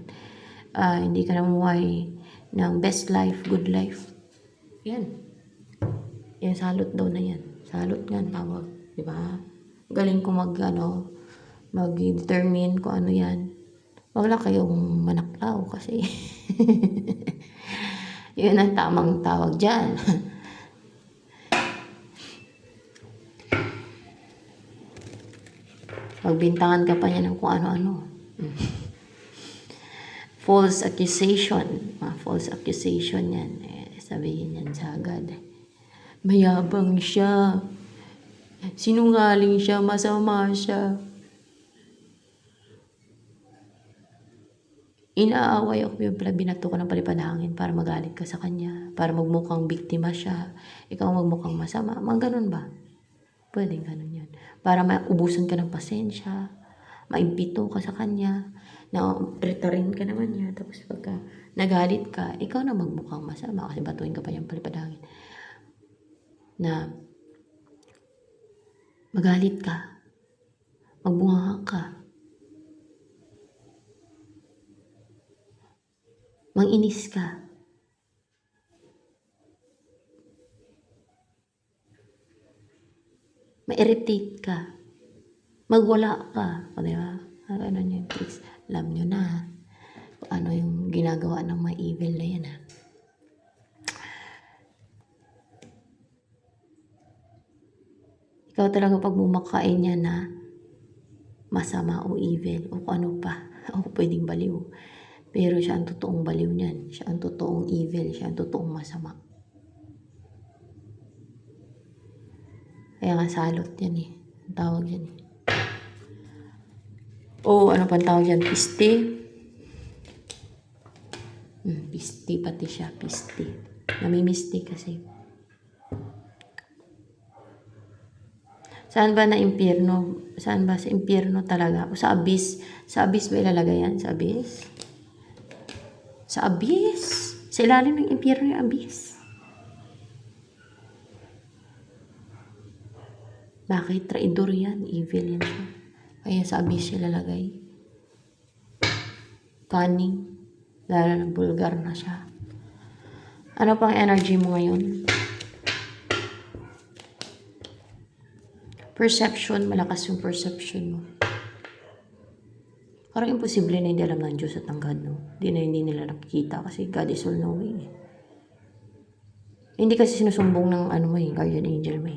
A: hindi ka namuhay ng best life, good life. Yan. Yan, salot daw na yan. Salot nga tawag. Diba? Galing ko mag-determine kung ano yan. Wag lang kayong manaklaw kasi yun ang tamang tawag dyan. Magbintangan ka pa niya ng kung ano-ano. False accusation. False accusation yan. Sabihin yan sa agad. Mayabang siya. Sinungaling siya. Masama siya. Inaaway ako yung binato ko ng palipadhangin para magalit ka sa kanya. Para magmukhang biktima siya. Ikaw magmukhang masama. Mga ganun ba? Pwedeng ganun yan. Para maubusan ka ng pasensya, maimbito ka sa kanya, na retarin ka naman niya. Tapos pagka nagalit ka, ikaw na magmukhang masama kasi batuin ka pa yung palipadangin. Na magalit ka, magbunga ka, manginis ka, ma-irritate ka, magwala ka, o diba? Ano yung tricks? Alam nyo na kung ano yung ginagawa ng mga evil na yan ha. Ikaw talaga pag bumakain niya na masama o evil o kung ano pa o pwedeng baliw. Pero siya ang totoong baliw niyan. Siya ang totoong evil. Siya ang totoong masama. Kaya nga salot yan eh. Ang tawag yan eh. O ano pang tawag yan? Piste. Piste pati siya. Piste. Namimiste kasi. Saan ba na impyerno? Saan ba sa impyerno talaga? O sa abyss? Sa abyss ba ilalagay yan? Sa abyss? Sa abyss? Sa ilalim ng impyerno yung abyss? Bakit? Traidor yan. Evil yan siya. Kaya sa abyss siya lalagay. Cunning. Lalo na bulgar na siya. Ano pang energy mo ngayon? Perception. Malakas yung perception mo. Parang imposible na hindi alam ng Diyos at ng God, no? Hindi nila nakikita kasi God is all knowing. Hindi kasi sinusumbong ng ano mo guardian angel mo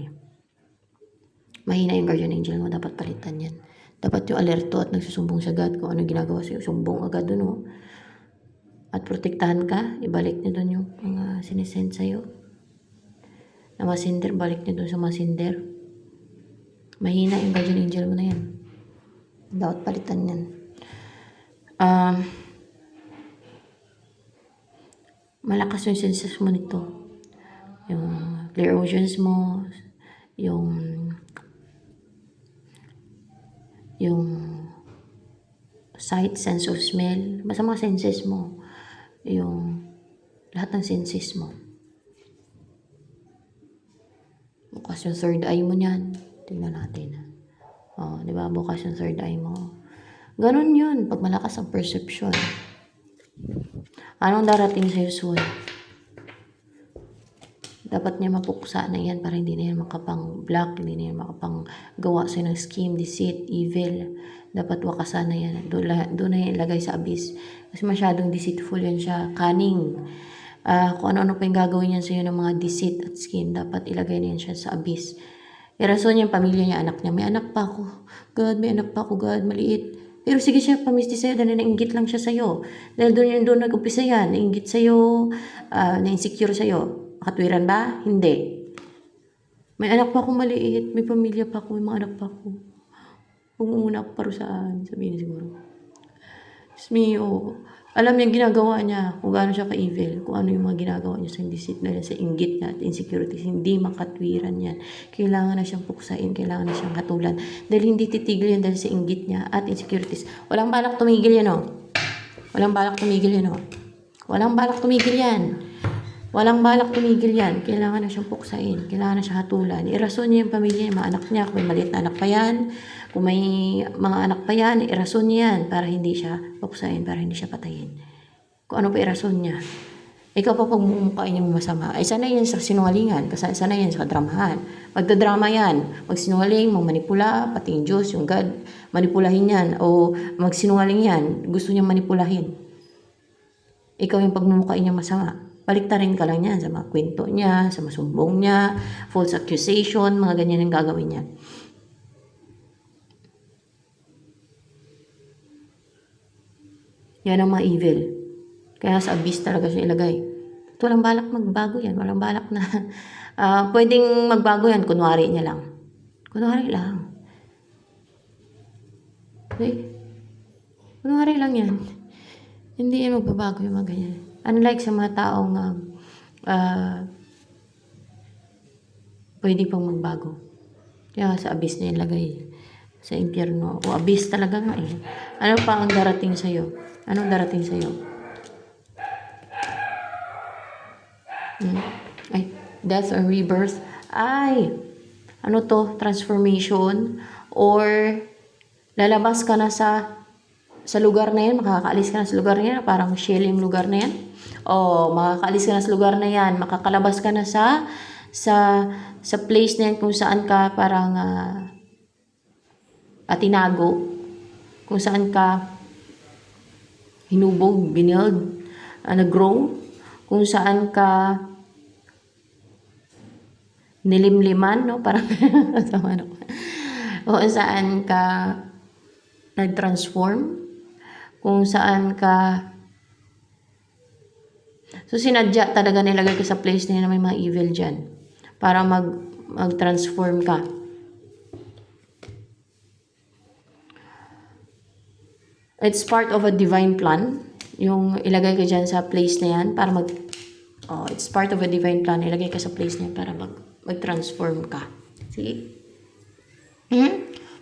A: Mahina yung guardian angel mo, dapat palitan yan. Dapat yung alerto at nagsusumbong sa God kung ano ginagawa sa'yo. Sumbong agad dun At protektahan ka, ibalik niyo dun yung mga sinisend sa'yo. Na masinder, balik niyo dun sa masinder. Mahina yung guardian angel mo na yan. Dapat palitan yan. Malakas yung senses mo nito. Yung clear oceans mo, yung sight, sense of smell, basta mga senses mo, yung lahat ng senses mo. Bukas yung third eye mo niyan. Tingnan natin. Di ba? Bukas yung third eye mo. Ganun yun, pag malakas ang perception. Anong darating sa'yo soon? Dapat niya mapuksa na yan para hindi na yan makapang-block, hindi na yan makapang-gawa sa'yo ng scheme, deceit, evil. Dapat wakasan na yan. Doon na yan ilagay sa abyss. Kasi masyadong deceitful yan siya. Cunning. Kung ano-ano pa yung gagawin yan sa'yo ng mga deceit at scheme, dapat ilagay na yan siya sa abyss. Irason niya yung pamilya niya, anak niya. May anak pa ako. God, may anak pa ako. God, maliit. Pero sige siya, pamisti sa'yo dahil nainggit lang siya sa'yo. Dahil doon nag-upisa yan. Nainggit sa'yo, na-insecure sa'yo. Makatwiran ba? Hindi. May anak pa ako maliit. May pamilya pa ako. May mga anak pa ako. Kung una ako parusaan, sabihin siguro. Diyos mio. Alam niya ginagawa niya kung gaano siya ka-evil, kung ano yung mga ginagawa niya sa deceit na sa inggit niya at insecurities. Hindi makatwiran yan. Kailangan na siyang puksain, kailangan na siyang hatulan. Dahil hindi titigil yan dahil sa inggit niya at insecurities. Walang balak tumigil yan Walang balak tumigil yan Walang balak tumigil yan. Walang balak tumigil yan. Kailangan na siyang puksain. Kailangan na siyang hatulan. Irason niya yung pamilya, yung mga anak niya. Kung may maliit na anak pa yan, kung may mga anak pa yan, irason niya yan para hindi siya puksain, para hindi siya patayin. Kung ano pa irason niya. Ikaw pa pag mumukhain niya masama, ay sana yan sa sinungalingan, sana yan sa dramahan. Magdadrama yan, magsinungaling, magmanipula, pati yung Diyos, yung God, manipulahin yan, o magsinungaling yan, gusto niya manipulahin. Ikaw yung pagmumukhain niya masama. Baliktarin ka lang yan sa mga kwento niya, sa masumbong niya, false accusation, mga ganyan ang gagawin niya. Yan ang mga evil. Kaya sa abyss talaga siya ilagay. At walang balak magbago yan. Walang balak na pwedeng magbago yan. Kunwari niya lang. Kunwari lang. Okay? Kunwari lang yan. Hindi yan magbabago yung mga ganyan. Unlike sa mga taong pwede pang magbago. Kaya sa abyss na ilagay. Sa impyerno. O abyss talaga nga Ano pa ang darating sa'yo? Anong darating sa'yo? Ay, death or rebirth. Ay, ano to? Transformation. Or lalabas ka na sa lugar na yan, makakaalis ka na sa lugar na yan, parang shell yung lugar na yan. O, makakaalis ka na sa lugar na yan, makakalabas ka na sa place na yan kung saan ka parang tinago, kung saan ka hinubog, binild, nag-grow, kung saan ka nilimliman, no? Parang kung saan ka nag-transform, kung saan ka sinadya talaga nilagay ka sa place na may mga evil dyan para mag-transform ka. It's part of a divine plan. Yung ilagay ka dyan sa place na yan para it's part of a divine plan. Ilagay ka sa place na yan para mag-transform ka. Sige.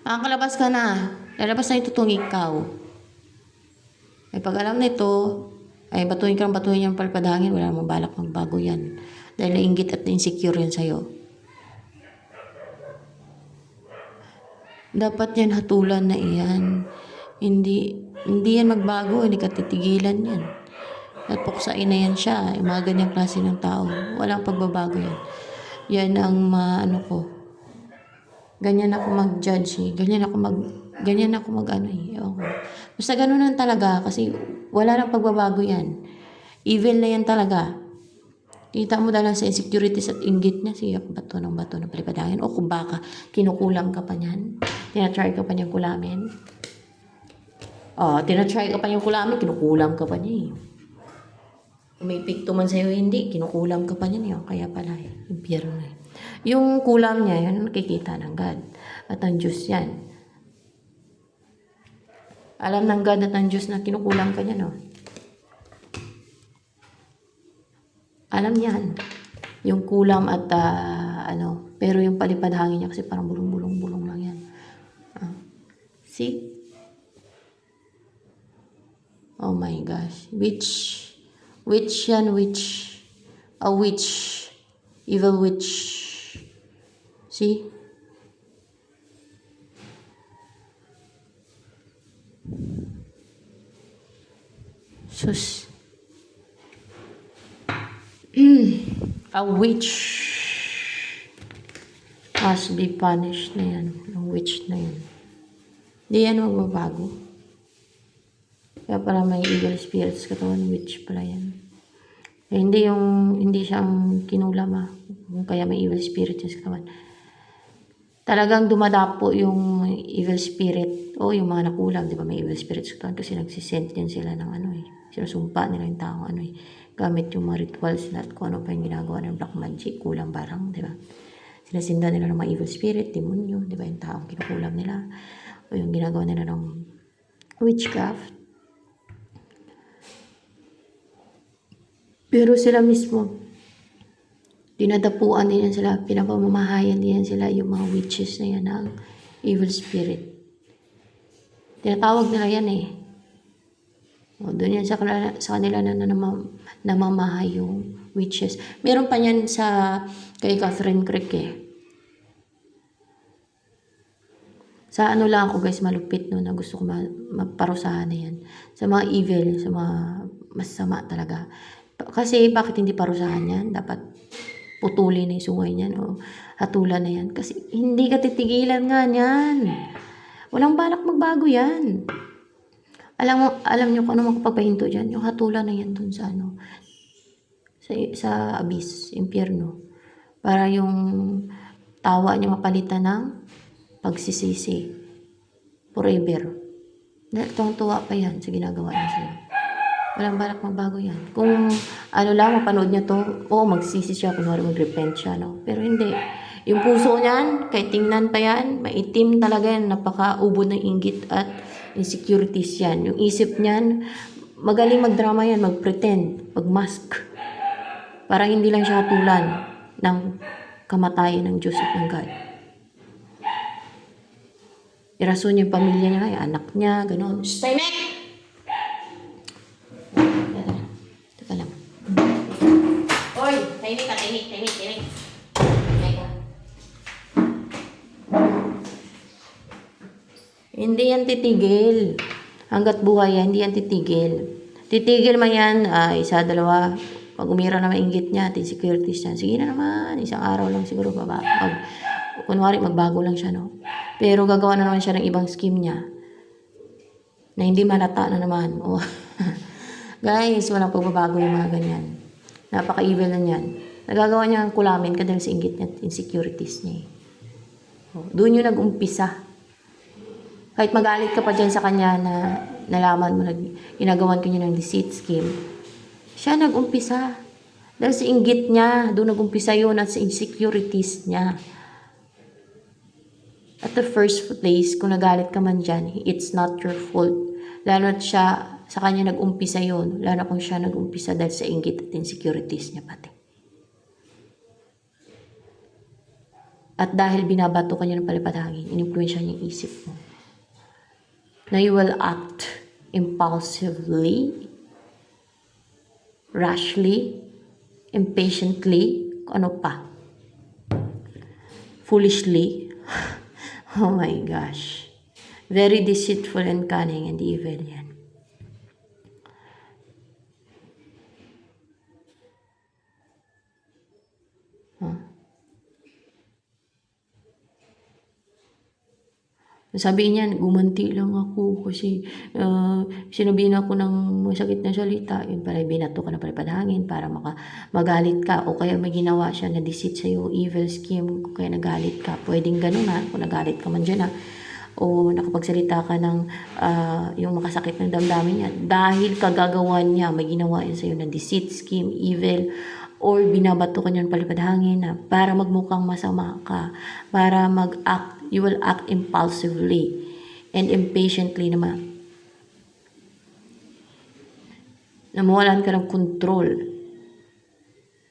A: Makakalabas ka na. Lalabas na itutong ikaw. Ay pag alam nito, ay batuhin yung palpadangin. Wala namang balak magbago yan. Dahil nainggit at insecure yan sa'yo. Dapat yan hatulan na iyan. Hindi yan magbago, hindi ka titigilan yan. At puksain na yan siya, yung mga ganyang klase ng tao. Walang pagbabago yan. Yan ang ko. Ganyan ako mag-judge Ganyan ako Basta ganun lang talaga kasi wala nang pagbabago yan. Evil na yan talaga. Kita mo dahil sa insecurities at inggit niya, siya bato ng palipadangin. O kung baka kinukulam ka pa niyan, tinatry ka pa niyang kulamin. Tinatry ka pa niyang kulamin, kinukulam ka pa niya May pikto man sa'yo, hindi, kinukulam ka pa niya Kaya pala impyerno Yung kulam niya, yan nakikita ng God. At ang Diyos yan. Alam ng God at ng Diyos na kinukulam ka niya, no? Alam niyan. Yung kulam at pero yung palipad hangin niya kasi parang bulong-bulong lang yan. See? Oh my gosh. Witch yan, witch. A witch. Evil witch. See? Sus. A witch must be punished na yan. Yung witch na yan. Hindi yan magbabago. Kaya para may evil spirits katawan, witch pala yan. Hindi siyang kinulam kaya may evil spirit sa katawan. Talagang dumadapo yung evil spirit o yung mga nakulam, di ba may evil spirit sa katawan kasi nagsisent yan sila ng sinasumpa nila yung tao gamit yung mga rituals at kung ano pa yung ginagawa ng black magic, kulang barang, di ba? Sinasinda nila ng mga evil spirit, demonyo, di ba? Yung taong kinukulam nila o yung ginagawa nila ng witchcraft. Pero sila mismo, dinadapuan din yan sila, pinapamamahayan din yan sila, yung mga witches na yan ng evil spirit. Tinatawag nila yan doon yan sa kanila na namamahay yung witches. Meron pa yan kay Catherine Craig Sa lang ako guys, malupit na gusto ko maparusahan na yan. Sa mga evil, sa mga masama talaga. Kasi bakit hindi parusahan yan? Dapat putulin na yung sungay niyan o hatulan na yan. Kasi hindi ka titigilan nga niyan. Walang balak magbago yan. Alam niyo kung ano makapagpahinto dyan? Yung hatulan na yan dun sa sa abyss, impyerno. Para yung tawa niya mapalitan ng pagsisisi. Forever. Tuwang-tuwa pa yan sa ginagawa niya sa'yo. Walang balak magbago yan. Kung mapanood niya to, magsisi siya, kunwari mag-repent siya, no? Pero hindi. Yung puso niyan, kahit tingnan pa yan, maitim talaga yan, napaka-ubod ng inggit at insecurities yan. Yung isip niyan, magaling magdrama yan, mag-pretend, mag-mask. Para hindi lang siya hatulan ng kamatayan ng Diyos at ng God. Irason yung pamilya niya, yung anak niya, gano'n. Stay back! Teka lang. Oy! Tahimik. Hindi yan titigil. Hanggat buhay yan, hindi yan titigil. Titigil man yan, isa, dalawa. Pag umira na mainggit niya, at insecurities niya, sige na naman, isang araw lang siguro kunwari magbago lang siya, no? Pero gagawa na naman siya ng ibang scheme niya na hindi malata na naman. Guys, walang pagbabago yung mga ganyan. Napaka-evil na yan. Nagagawa niya ang kulamin dahil sa inggit niya at insecurities niya. Doon yung nag-umpisa. Kahit magalit ka pa dyan sa kanya na nalaman mo, ginagawan ka niya ng deceit scheme, siya nag-umpisa. Dahil sa inggit niya, doon nag-umpisa yun at sa insecurities niya. At the first place, kung nagalit ka man dyan, it's not your fault. Lalo at siya, sa kanya nag-umpisa yun. Lalo kung siya nag-umpisa dahil sa inggit at insecurities niya pati. At dahil binabato ka niya ng palipad-hangin, in-influensya niya yung isip mo. Na you will act impulsively, rashly, impatiently, ano pa, foolishly. Oh my gosh. Very deceitful and cunning and evil yan. Sabi niya, gumanti lang ako kasi sinabihin ako ng masakit na salita. Yun pala, binato ka na pala padhangin para magalit ka. O kaya may ginawa siya na deceit sa'yo, evil scheme, kaya nagalit ka. Pwedeng ganun ha, kung nagalit ka man dyan ha. O nakapagsalita ka ng yung makasakit ng damdamin niya. Dahil kagagawan niya, may ginawa yun sa'yo na deceit, scheme, evil, or binabato ka niyan palipadhangin na para magmukhang masama ka, para mag-act, you will act impulsively and impatiently naman. Na mawalan ka ng control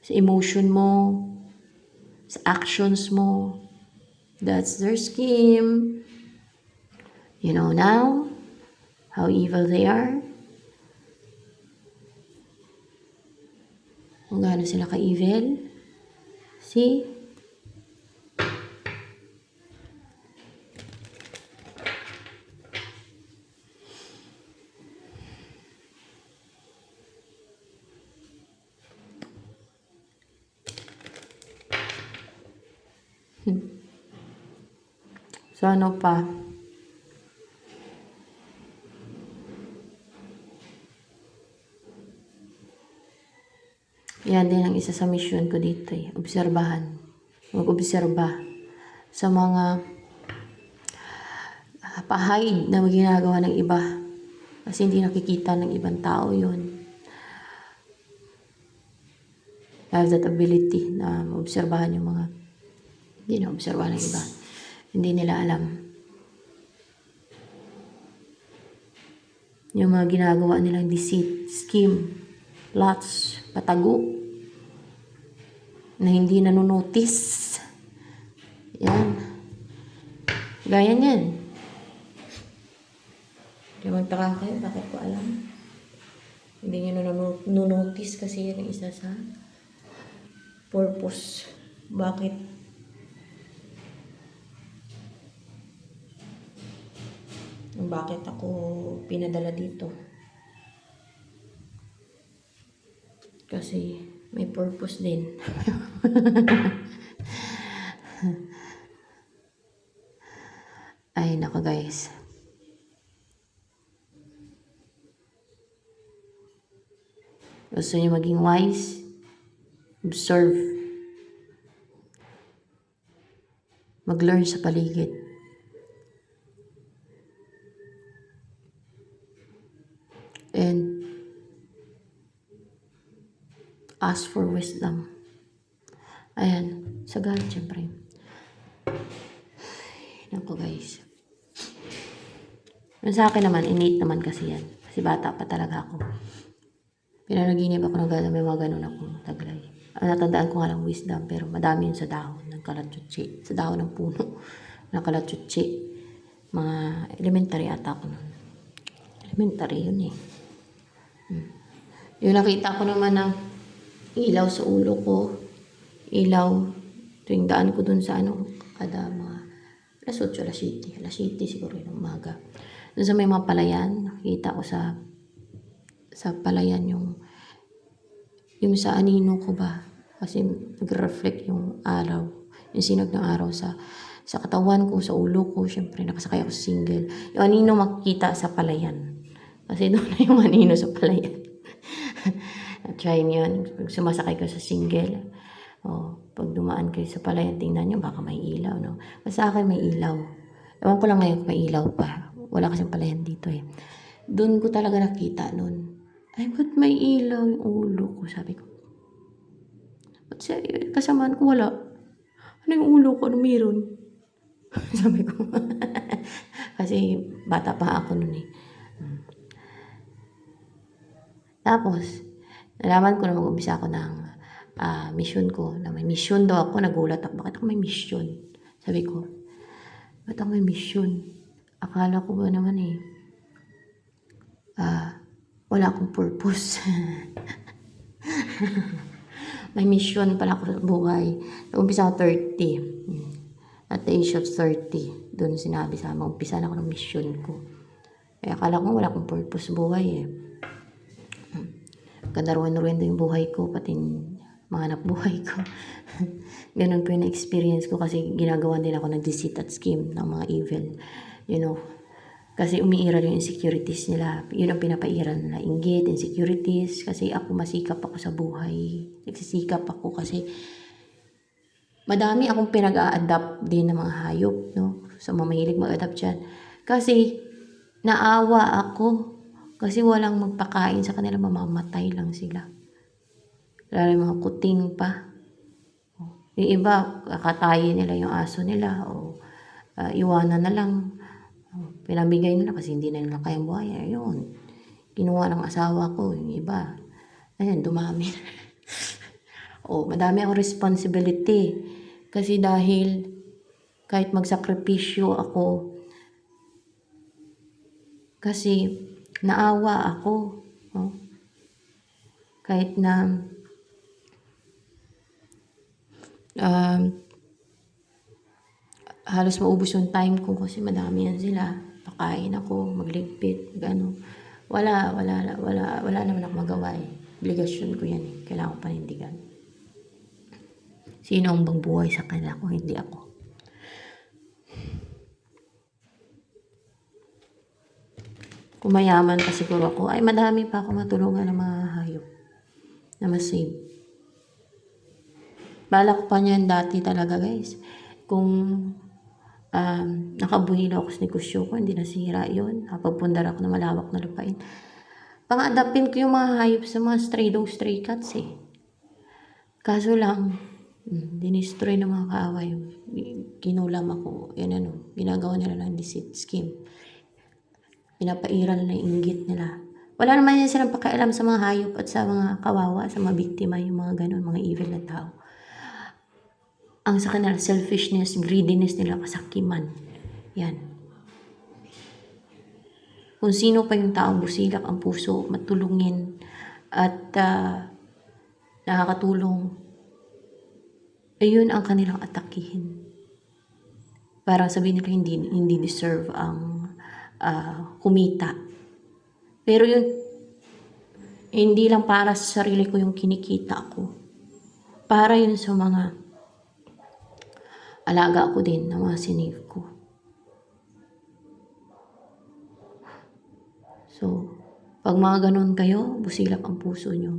A: sa emotion mo, sa actions mo. That's their scheme. You know now how evil they are. Kung gaano sila ka-evil. See? So ano pa? Yan din ang isa sa mission ko dito eh. Obserbahan. Mag-obserba sa mga pahayag na ginagawa ng iba. Kasi hindi nakikita ng ibang tao yun. I have that ability na maobserbahan yung mga hindi na obserbahan ng iba. Hindi nila alam. Yung mga ginagawa nilang deceit, scheme, plots, patago, na hindi nanonotice. Yan. Gaya niyan. Kaya magtaka kayo, bakit ko alam? Hindi nyo nanonotice kasi yan ang isa sa purpose. Bakit? Bakit ako pinadala dito? Kasi may purpose din. Ay, nako guys. Gusto niyo maging wise? Observe. Mag-learn sa paligid. And ask for wisdom. Ayan, sa God, syempre. Nako guys. Yung sa akin naman, innate naman kasi yan. Kasi bata pa talaga ako. Pinanaginip ako ng may mga ganun akong taglay. Natandaan ko nga lang wisdom, pero madami yun sa dahon ng kalatsutsi. Sa dahon ng puno ng kalatsutsi. Mga elementary ata ako nun. Elementary yun eh. Yung nakita ko naman ng ilaw sa ulo ko. Ilaw. Tuwing daan ko dun sa kada mga alas 8, alas 7 siguro yung umaga. Dun sa may mga palayan, nakita ko sa palayan yung sa anino ko ba. Kasi nag-reflect yung araw. Yung sinag ng araw sa katawan ko, sa ulo ko. Siyempre, nakasakay ako sa single. Yung anino makikita sa palayan. Kasi doon na yung anino sa palayan. Try nyo yun. Pag sumasakay ka sa single, pag dumaan kayo sa palayan, tingnan nyo, baka may ilaw, no? Kasi sa akin may ilaw. Ewan ko lang ngayon kung may ilaw pa. Wala kasing palayan dito eh. Doon ko talaga nakita nun. Ay, ba't may ilaw yung ulo ko? Sabi ko. Ba't kasamaan ko wala? Ano yung ulo ko? Ano meron? Sabi ko. Kasi bata pa ako nun eh. Tapos, nalaman ko na mag-umpisa ako ng mission ko. Na may mission daw ako. Nagulat ako. Bakit ako may mission? Sabi ko, bakit ako may mission? Akala ko ba naman eh, wala akong purpose. May mission pala ako sa buhay. Nag-umpisa ako 30. At the age of 30, doon sinabi sa amin, umpisa na ako ng mission ko. Kaya akala ko wala akong purpose sa buhay eh. Ganda ruin-ruin yung buhay ko, pati mahanap buhay ko. Ganun po yung experience ko kasi ginagawa nila ako ng deceit at scheme ng mga evil. You know, kasi umiiral yung insecurities nila. Yun ang pinapairal nila. Inggit, insecurities. Kasi ako masikap ako sa buhay. Nagsisikap ako kasi madami akong pinag-a-adapt din ng mga hayop, no? Sa mga mahilig mag-adapt dyan. Kasi naawa ako. Kasi walang magpakain sa kanila, mamamatay lang sila. Lalo yung mga kuting pa. Yung iba, kakatayin nila yung aso nila o iwanan na lang. Pinabigay nila kasi hindi na nila kayang buhay. Ayun. Kinuha ng asawa ko, yung iba. Ayun, dumami. Madami akong responsibility. Kasi dahil kahit magsakripisyo ako, kasi naawa ako. Kahit na halos maubos yung time ko kasi madami yan sila. Pakain ako, magligpit, gano'n. Wala naman ako magawa eh. Obligasyon ko yan eh. Kailangan ko panindigan. Sino ang bang buhay sa kanila kung hindi ako? Kung mayaman pa siguro ako, ay madami pa ako matulungan ng mga hayop na masave. Balak pa niyan dati talaga guys. Kung nakabuhilo ako sa negosyo ko, hindi nasira yun. Napagpundar ako ng malawak na lupain. Pang-adapin ko yung mga hayop sa mga stray dogs, stray cats eh. Kaso lang, dinistroy ng mga kaaway. Kinulam ako. Yan ano, ginagawa nila ng deceit scheme. Pinapairal na inggit nila. Wala naman yan silang pakialam sa mga hayop at sa mga kawawa, sa mga biktima, yung mga ganun, mga evil na tao. Ang sa kanila, selfishness, greediness nila, kasakiman. Yan. Kung sino pa yung taong busilak ang puso, matulungin, at nakakatulong, ayun ang kanilang atakihin. Para sabihin nila hindi deserve ang kumita. Pero yun, hindi lang para sa sarili ko yung kinikita ko. Para yun sa mga alaga ko din na mga sinave ko. So, pag mga ganun kayo, busilak ang puso nyo.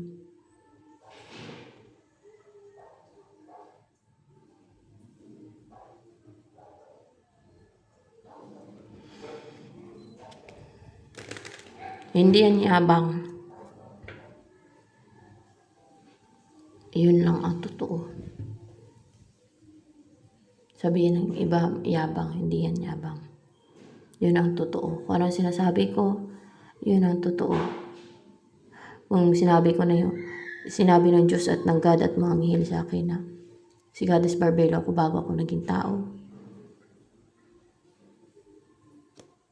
A: Hindi yan yabang. Yun lang ang totoo. Sabihin ng iba, yabang, hindi yan yabang. Yun ang totoo. Kung ano sinasabi ko, yun ang totoo. Kung sinabi ko na yun, sinabi ng Diyos at ng God at mga anghel sa akin na si Goddess Barbelo ako bago ako naging tao.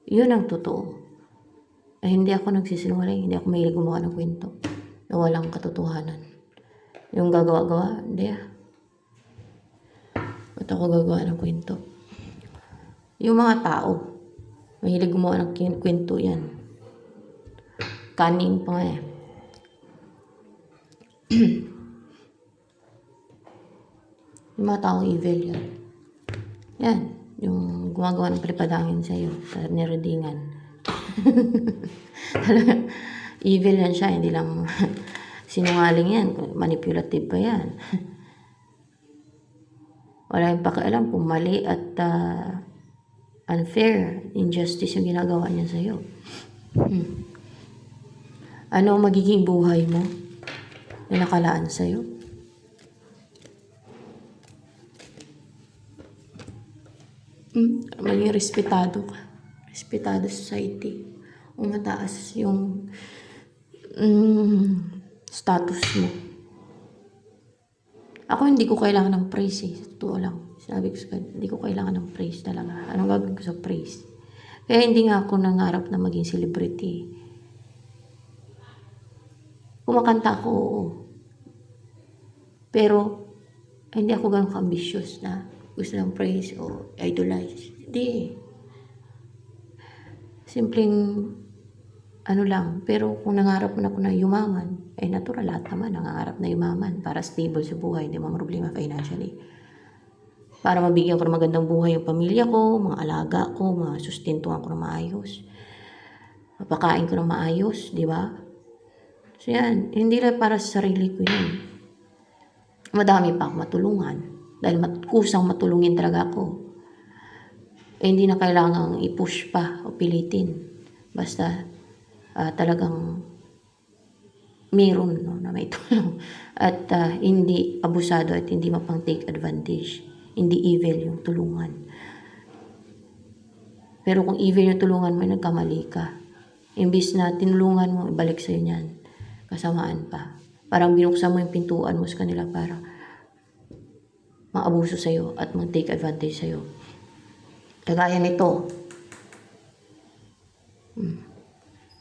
A: Yun ang totoo. Hindi ako nagsisinungaling, hindi ako mahilig gumawa ng kwento na walang katotohanan. Yung gagawa-gawa, hindi Ba't ako gagawa ng kwento? Yung mga tao, mahilig gumawa ng kwento yan. Cunning pa nga eh. Yung mga taong evil yan. Yan, yung gumagawa ng palipadangin sa'yo, sa niredingan. Evil yan siya, hindi lang sinungaling yan, manipulative pa yan. Wala yung pakialam kung mali at unfair, injustice yung ginagawa niya sa'yo. Ano ang magiging buhay mo na nakalaan sa'yo? Maging respetado ka. Respetado society. O mataas yung status mo. Ako hindi ko kailangan ng praise eh. Totoo lang. Sabi ko sa hindi ko kailangan ng praise talaga. Anong gagawin ko sa praise? Kaya hindi nga ako nangarap na maging celebrity. Kumakanta ako, oo. Pero, hindi ako ganun ka-ambitious na gusto ng praise o idolize. Hindi. Simpleng, ano lang. Pero kung nangarap mo na ako na yumaman, natural lahat naman, nangangarap na yumaman para stable sa buhay, hindi mo problema financially. Para mabigyan ko ng magandang buhay yung pamilya ko, mga alaga ko, mga sustentuhan ko ng maayos. Mapakain ko ng maayos, di ba? So yan, hindi lang para sa sarili ko yan. Madami pa ako matulungan dahil kusang matulungin talaga ako. Hindi na kailangang i-push pa o pilitin. Basta talagang meron na may tulong. At hindi abusado at hindi mapang take advantage. Hindi evil yung tulungan. Pero kung evil yung tulungan mo, nagkamali ka. Imbis na tinulungan mo, ibalik sa'yo niyan. Kasamaan pa. Parang binuksan mo yung pintuan mo sa kanila para maabuso sa'yo at mag-take advantage sa'yo. Kagaya nito,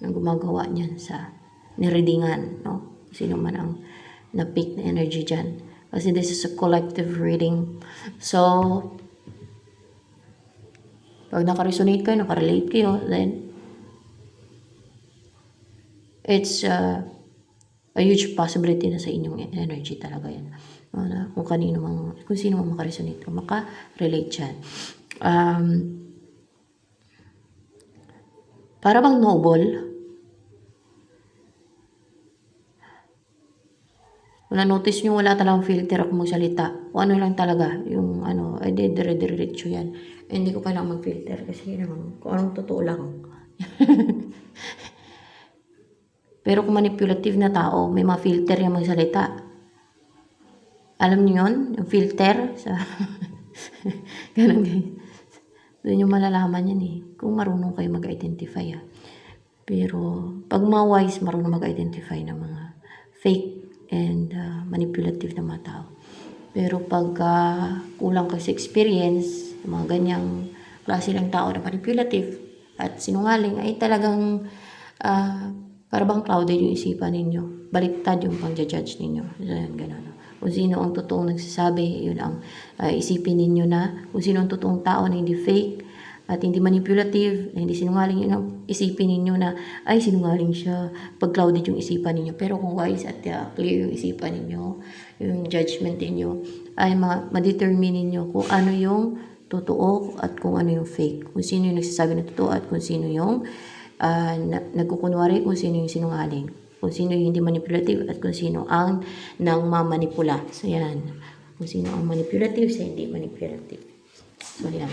A: ang gumagawa niyan sa nireadingan, no? Sino man ang na-pick na energy dyan. Kasi this is a collective reading. So, pag naka-resonate kayo, naka-relate kayo, then it's a huge possibility na sa inyong energy talaga yan. Kung sino mang maka-resonate ka, maka-relate dyan. Para bang noble, notice nyo, wala talagang filter ako magsalita. O ano lang talaga, yung dire-diretso yan. Hindi ko kailangang mag-filter kasi naman, kung anong totoo lang. Pero kung manipulative na tao, may mga filter yung magsalita. Alam niyo yun? Yung filter. Ganun guys. Doon yung malalaman yan eh. Kung marunong kayo mag-identify Pero pag mga wise, marunong mag-identify ng mga fake and manipulative na mga tao. Pero pag kulang ka sa experience, mga ganyang klase ng tao na manipulative at sinungaling, ay talagang para bang clouded yung isipan ninyo. Baliktad yung pang-judge ninyo. Ganun. Kung sino ang totoong nagsasabi, yun ang isipin ninyo na. Kung sino ang totoong tao na hindi fake at hindi manipulative, na hindi sinungaling, yun ang isipin ninyo na, ay sinungaling siya. Pag clouded yung isipan ninyo. Pero kung wise at clear yung isipan ninyo, yung judgment ninyo, ay ma-determine ninyo kung ano yung totoo at kung ano yung fake. Kung sino yung nagsasabi na totoo at kung sino yung nagkukunwari, kung sino yung sinungaling, kung sino yung hindi manipulative at kung sino ang nang mamanipula. So yan, kung sino ang manipulative sa hindi manipulative. So yan,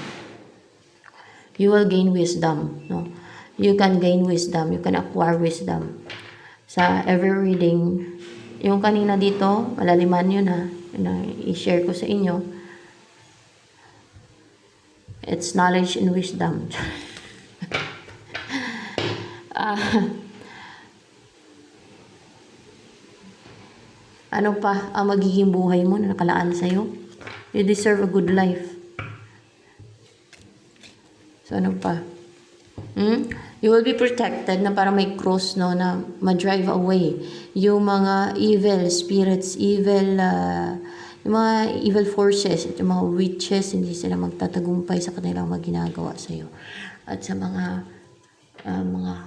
A: you will gain wisdom, no? You can gain wisdom, you can acquire wisdom sa every reading. Yung kanina dito, malaliman yun na i-share ko sa inyo. It's knowledge and wisdom. Ano pa ang magiging buhay mo na nakalaan sa'yo? You deserve a good life. So ano pa? You will be protected na para may cross, no, na ma-drive away yung mga evil spirits, yung mga evil forces, at yung mga witches, hindi sila magtatagumpay sa kanilang mga ginagawa sa'yo. At sa mga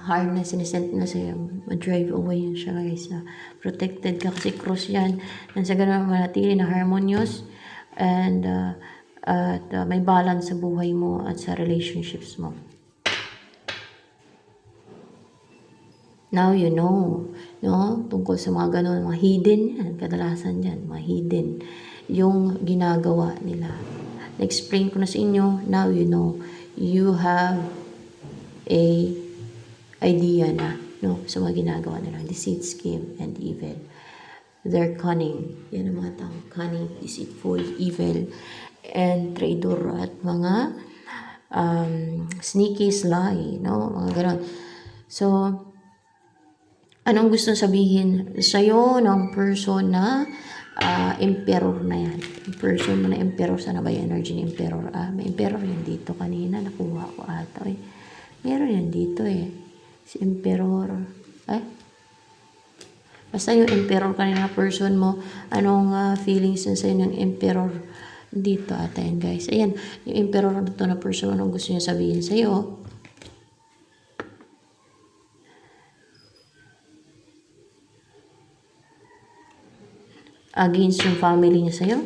A: harm na sinisent na sa'yo, ma-drive away yun siya guys. Protected ka kasi cross yan. Nang sa ganun manatili na harmonious and may balance sa buhay mo at sa relationships mo. Now you know, no? Tungkol sa mga ganun, mga hidden yan, kadalasan yan, mga hidden, yung ginagawa nila. Na-explain ko na sa inyo, now you know, you have a idea na, no, sa mga ginagawa nila, deceit, scheme, and evil. They're cunning. Yan ang mga tao. Cunning, deceitful, evil, and traitor, at mga sneaky, sly, no? Mga ganon. So, anong gusto sabihin sa'yo ng person na emperor na yan? Person mo na emperor, sana ba yung energy ni emperor? May emperor yan dito kanina, nakuha ko ata. Meron yan dito si emperor. Basta yung emperor kanina person mo, anong feelings na sa'yo ng emperor? Dito ata yan guys. Ayan, yung emperor na to na person, anong gusto niya sabihin sa'yo? against yung family niya sa'yo.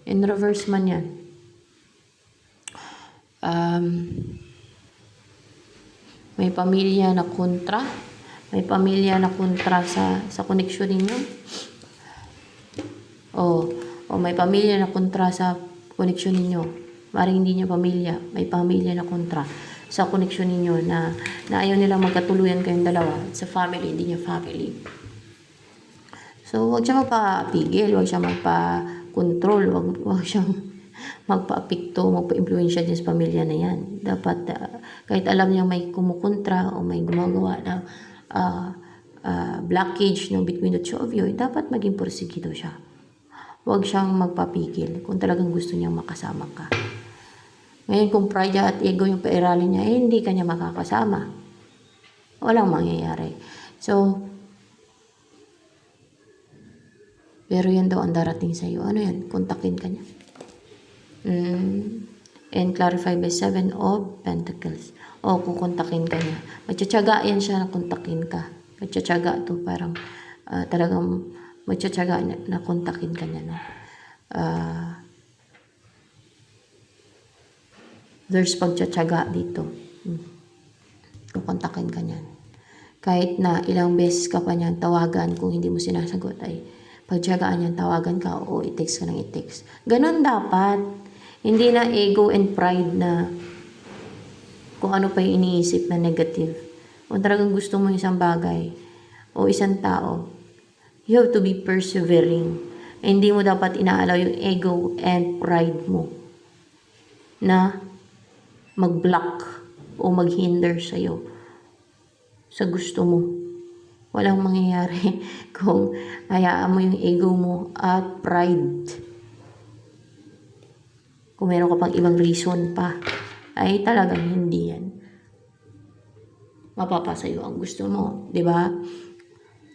A: In reverse man yan. May pamilya na kontra. May pamilya na kontra sa connection ninyo. O may pamilya na kontra sa connection ninyo. Maring hindi niya pamilya. May pamilya na kontra sa connection ninyo na ayaw nilang magkatuluyan kayong dalawa. Sa family, hindi niya family. So, huwag siya magpapigil. Huwag siya magpa-control. Huwag siyang magpa-apekto, magpa-influensya din sa pamilya na yan. Dapat, kahit alam niya may kumukontra o may gumagawa na blockage no, between the two of you, dapat maging porsigido siya. Huwag siyang magpapigil kung talagang gusto niyang makasama ka. Ngayon, kung pride at ego yung pairalin niya, hindi ka niya makakasama. Walang mangyayari. So, pero yan daw ang darating sa iyo. Ano yan? Kontakin ka niya. And clarify by 7 of Pentacles. O, kukontakin ka niya. Magtsatsaga yan siya na kontakin ka. Magtsatsaga to. Parang talagang magtsatsaga na kontakin ka niya. No? There's pagtsatsaga dito. Kukontakin ka niyan. Kahit na ilang beses ka pa niyan tawagan, kung hindi mo sinasagot ay pagtsagaan niyan, tawagan ka o i-text ka ng i-text. Ganon dapat. Hindi na ego and pride na kung ano pa yung iniisip na negative. Kung talagang gusto mo isang bagay o isang tao, you have to be persevering. Hindi mo dapat inaalaw yung ego and pride mo na mag-block o mag-hinder sa'yo sa gusto mo. Walang mangyayari kung hayaan mo yung ego mo at pride. Kung meron ka pang ibang reason pa, ay talagang hindi yan mapapasayo ang gusto mo. Diba?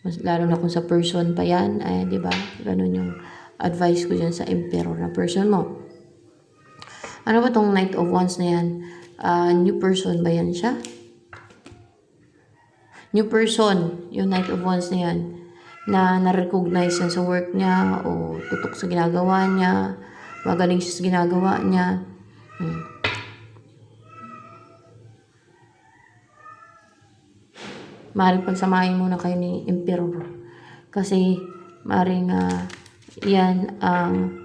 A: Mas lalo na kung sa person pa yan, ay diba? Ganun yung advice ko dyan sa emperor na person mo. Ano ba tong Knight of Wands na yan? New person ba yan siya? New person, yung Knight of Wands na yan, na na-recognize yan sa work niya o tutok sa ginagawa niya, magaling siya sa ginagawa niya. Maring pagsamahin muna kayo ni Emperor. Kasi maring yan ang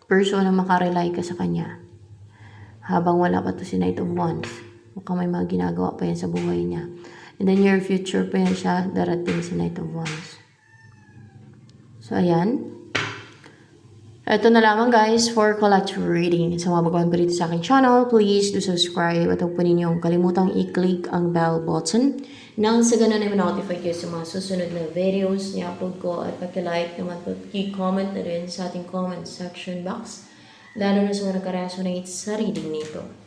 A: person na makarely ka sa kanya. Habang wala pa to si Knight of Wands, mukhang may mga ginagawa pa yan sa buhay niya. In the near future pa yan siya darating si Knight of Wands. So, ayan. Ito na lamang guys for collective reading. Sa mga bagong dito sa aking channel, please do subscribe at huwag po ninyong kalimutang i-click ang bell button nang sa ganun ay ma-notify kayo sa mga susunod na videos na upload ko at paki-like naman po, i-comment na rin sa ating comment section box. Lalo na sa mga nagkaraso ng sa reading nito.